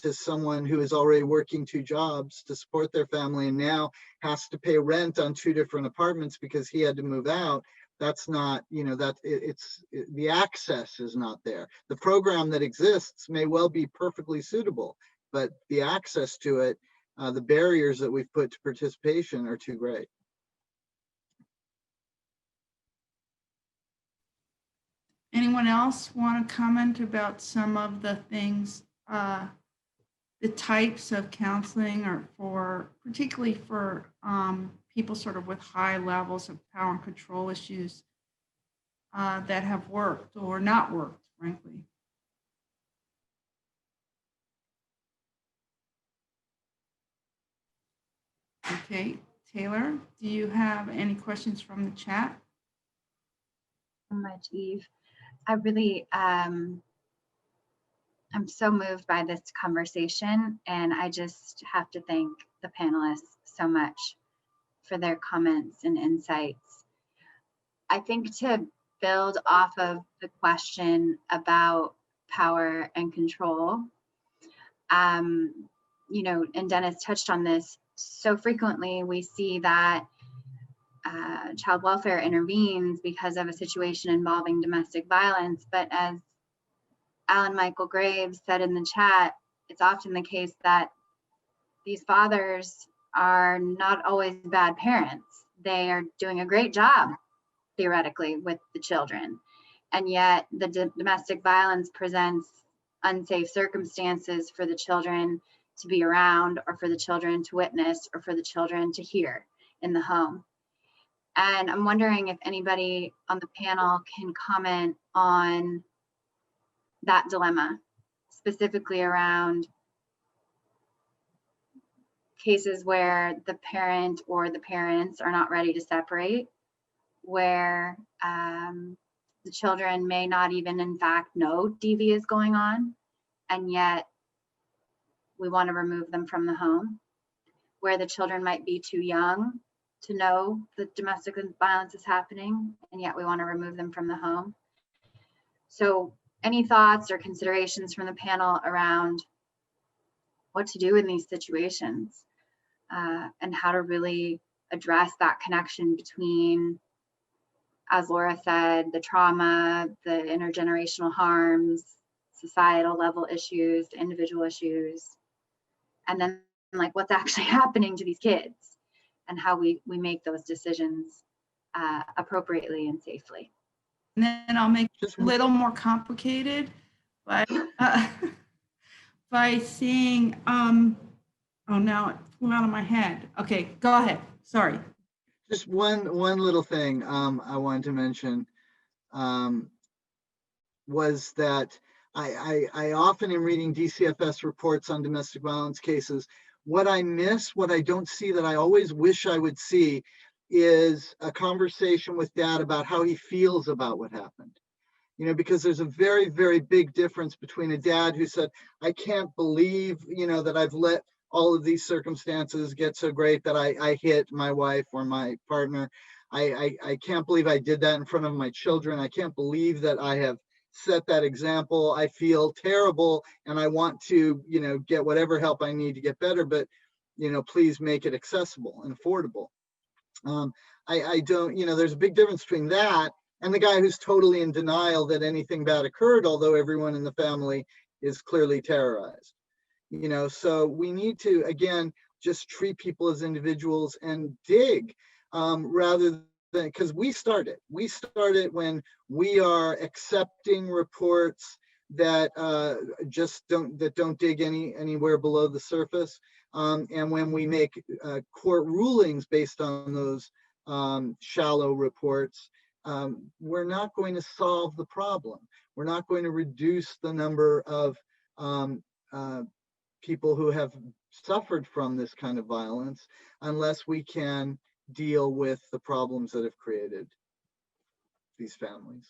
to someone who is already working 2 jobs to support their family and now has to pay rent on 2 different apartments because he had to move out. That's not, the access is not there. The program that exists may well be perfectly suitable, but the access to it, the barriers that we've put to participation are too great. Anyone else want to comment about some of the things, the types of counseling, or particularly for people sort of with high levels of power and control issues that have worked or not worked, frankly? Okay, Taylor, do you have any questions from the chat? So much, Eve. I really, I'm so moved by this conversation, and I just have to thank the panelists so much for their comments and insights. I think to build off of the question about power and control, and Dennis touched on this, so frequently we see that child welfare intervenes because of a situation involving domestic violence. But as Alan Michael Graves said in the chat, it's often the case that these fathers are not always bad parents. They are doing a great job, theoretically, with the children. And yet the domestic violence presents unsafe circumstances for the children to be around, or for the children to witness, or for the children to hear in the home. And I'm wondering if anybody on the panel can comment on that dilemma, specifically around cases where the parent or the parents are not ready to separate, where the children may not even in fact know DV is going on, and yet we want to remove them from the home, where the children might be too young to know that domestic violence is happening, and yet we want to remove them from the home. So any thoughts or considerations from the panel around what to do in these situations, and how to really address that connection between, as Laura said, the trauma, the intergenerational harms, societal level issues, individual issues, and then like what's actually happening to these kids, and how we make those decisions appropriately and safely. And then I'll make it a little more complicated by saying, oh, now it flew out of my head. Okay, go ahead. Sorry. Just one little thing I wanted to mention was that I often am reading DCFS reports on domestic violence cases. What I miss, what I don't see that I always wish I would see, is a conversation with dad about how he feels about what happened. Because there's a very, very big difference between a dad who said, I can't believe, that I've let all of these circumstances get so great that I hit my wife or my partner. I can't believe I did that in front of my children. I can't believe that I have set that example. I feel terrible and I want to, get whatever help I need to get better, but, please make it accessible and affordable. I don't, there's a big difference between that and the guy who's totally in denial that anything bad occurred, although everyone in the family is clearly terrorized. So we need to, again, just treat people as individuals and dig rather than, because we started when we are accepting reports that don't dig anywhere below the surface. And when we make court rulings based on those shallow reports, we're not going to solve the problem. We're not going to reduce the number of people who have suffered from this kind of violence unless we can deal with the problems that have created these families.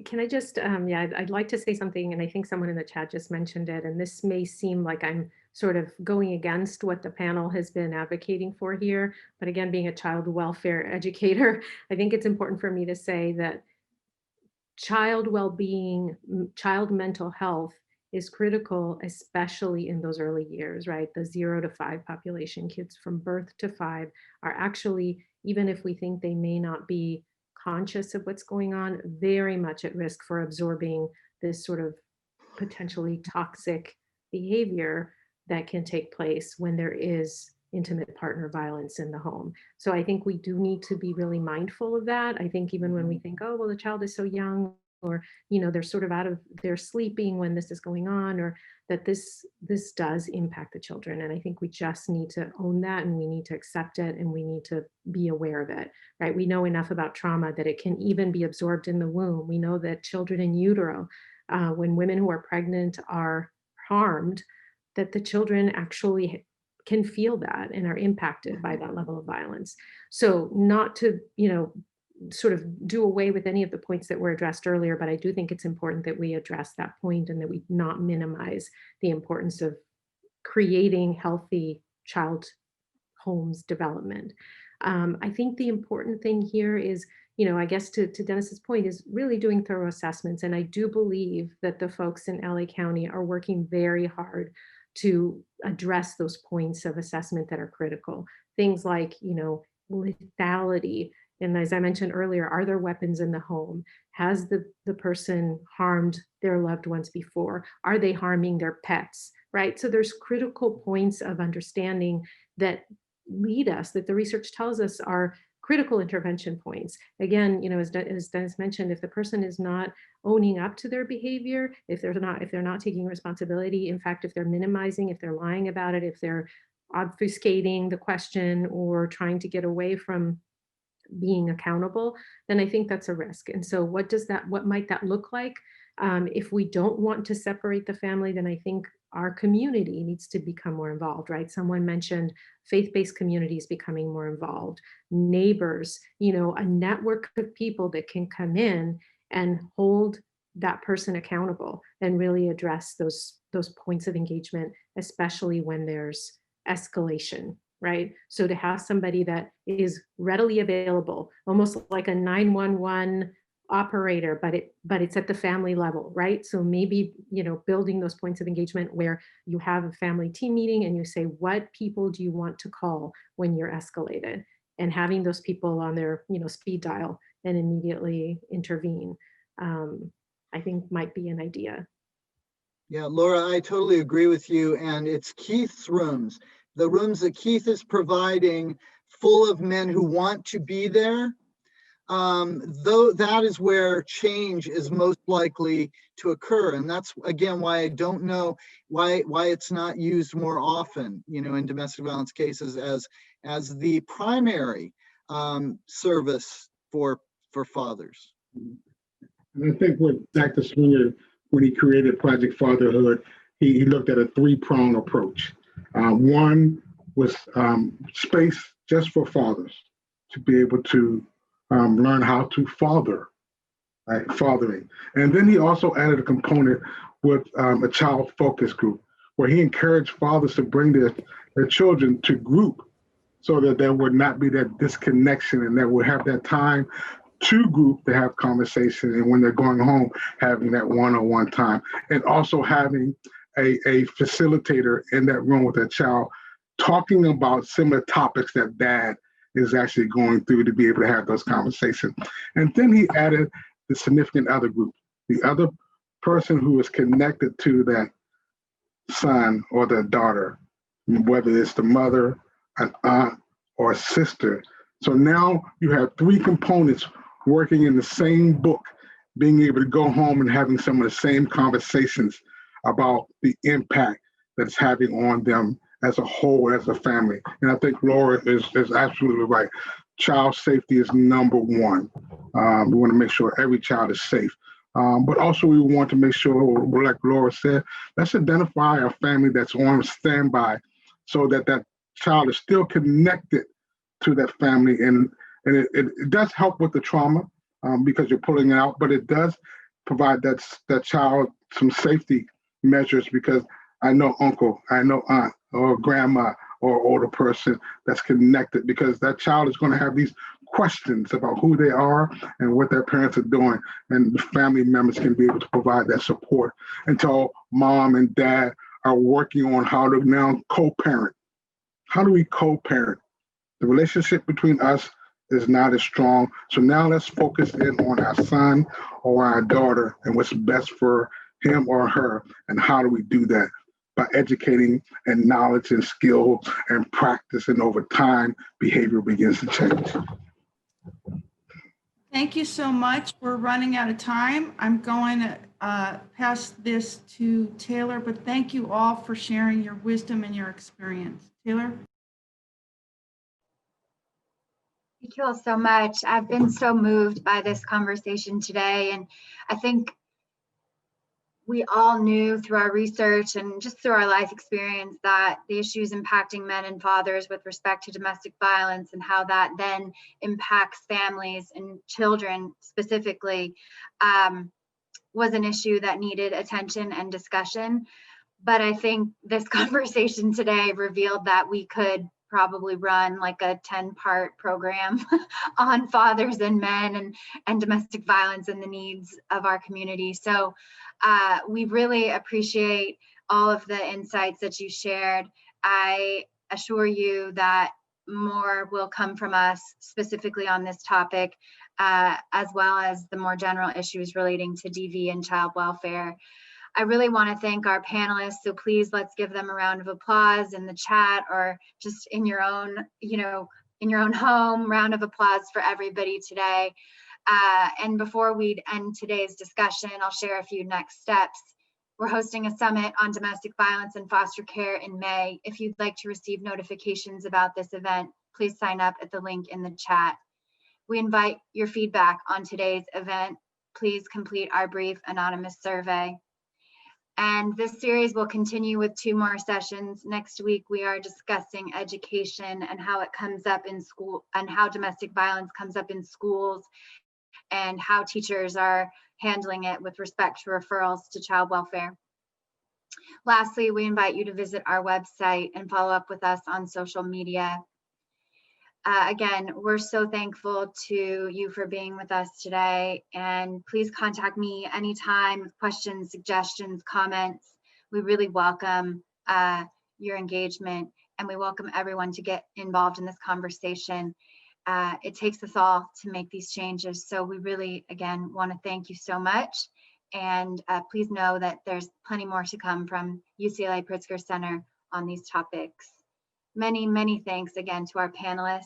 Can I just, yeah, I'd like to say something, and I think someone in the chat just mentioned it, and this may seem like I'm sort of going against what the panel has been advocating for here, but again, being a child welfare educator, I think it's important for me to say that child well-being, child mental health is critical, especially in those early years, right? The 0 to 5 population, kids from birth to 5 are actually, even if we think they may not be conscious of what's going on, very much at risk for absorbing this sort of potentially toxic behavior that can take place when there is intimate partner violence in the home. So I think we do need to be really mindful of that. I think even when we think, oh, well, the child is so young, or, you know, they're sort of they're sleeping when this is going on, or that this does impact the children. And I think we just need to own that, and we need to accept it, and we need to be aware of it, right? We know enough about trauma that it can even be absorbed in the womb. We know that children in utero, when women who are pregnant are harmed, that the children actually can feel that and are impacted by that level of violence. So not to, you know, sort of do away with any of the points that were addressed earlier, but I do think it's important that we address that point and that we not minimize the importance of creating healthy child homes development. I think the important thing here is, you know, I guess to Dennis's point, is really doing thorough assessments. And I do believe that the folks in LA County are working very hard to address those points of assessment that are critical. Things like, you know, lethality. And as I mentioned earlier, are there weapons in the home? Has the person harmed their loved ones before? Are they harming their pets, right? So there's critical points of understanding that lead us, that the research tells us are critical intervention points. Again, you know, as Dennis mentioned, if the person is not owning up to their behavior, if they're not taking responsibility, in fact, if they're minimizing, if they're lying about it, if they're obfuscating the question or trying to get away from being accountable, then I think that's a risk. And so what might that look like? If we don't want to separate the family, then I think our community needs to become more involved, right? Someone mentioned faith-based communities becoming more involved, neighbors, you know, a network of people that can come in and hold that person accountable and really address those points of engagement, especially when there's escalation, right? So to have somebody that is readily available, almost like a 911 operator, but it's at the family level, right? So maybe, you know, building those points of engagement where you have a family team meeting and you say, what people do you want to call when you're escalated? And having those people on their, you know, speed dial and immediately intervene, I think might be an idea. Yeah, Laura, I totally agree with you. And it's Keith's rooms, the rooms that Keith is providing, full of men who want to be there. Though that is where change is most likely to occur. And that's, again, why I don't know why it's not used more often, you know, in domestic violence cases as the primary service for fathers. And I think what Dr. Swinger, when he created Project Fatherhood, he looked at a 3-pronged approach. One was space just for fathers to be able to learn how to father, right? Fathering. And then he also added a component with a child focus group where he encouraged fathers to bring their children to group so that there would not be that disconnection and that would have that time to group to have conversation, and when they're going home, having that one-on-one time, and also having a facilitator in that room with that child talking about similar topics that dad is actually going through to be able to have those conversations. And then he added the significant other group, the other person who is connected to that son or the daughter, whether it's the mother, an aunt, or a sister. So now you have 3 components working in the same book, being able to go home and having some of the same conversations about the impact that it's having on them as a whole, as a family. And I think Laura is absolutely right. Child safety is number one. We want to make sure every child is safe. But also we want to make sure, like Laura said, let's identify a family that's on standby so that that child is still connected to that family. And it does help with the trauma because you're pulling it out, but it does provide that child some safety measures because I know uncle, I know aunt or grandma or older person that's connected, because that child is going to have these questions about who they are and what their parents are doing, and the family members can be able to provide that support until mom and dad are working on how to now co-parent. How do we co-parent? The relationship between us is not as strong. So now let's focus in on our son or our daughter and what's best for him or her, and how do we do that? By educating and knowledge and skill and practice, and over time, behavior begins to change. Thank you so much. We're running out of time. I'm going to pass this to Taylor, but thank you all for sharing your wisdom and your experience. Taylor? Thank you all so much. I've been so moved by this conversation today, and I think we all knew through our research and just through our life experience that the issues impacting men and fathers with respect to domestic violence and how that then impacts families and children specifically was an issue that needed attention and discussion. But I think this conversation today revealed that we could probably run like a 10-part program on fathers and men and domestic violence and the needs of our community. So we really appreciate all of the insights that you shared. I assure you that more will come from us specifically on this topic, as well as the more general issues relating to DV and child welfare. I really want to thank our panelists, so please let's give them a round of applause in the chat or just in your own, in your own home. Round of applause for everybody today. And before we end today's discussion, I'll share a few next steps. We're hosting a summit on domestic violence and foster care in May. If you'd like to receive notifications about this event, please sign up at the link in the chat. We invite your feedback on today's event. Please complete our brief anonymous survey. And this series will continue with 2 more sessions. Next week, we are discussing education and how it comes up in school, and how domestic violence comes up in schools, and how teachers are handling it with respect to referrals to child welfare. Lastly, we invite you to visit our website and follow up with us on social media. Again, we're so thankful to you for being with us today, and please contact me anytime with questions, suggestions, comments. We really welcome your engagement, and we welcome everyone to get involved in this conversation. It takes us all to make these changes. So we really, again, want to thank you so much. And please know that there's plenty more to come from UCLA Pritzker Center on these topics. Many, many thanks again to our panelists,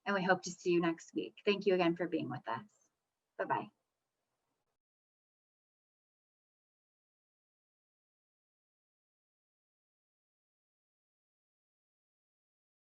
and we hope to see you next week. Thank you again for being with us. Bye-bye.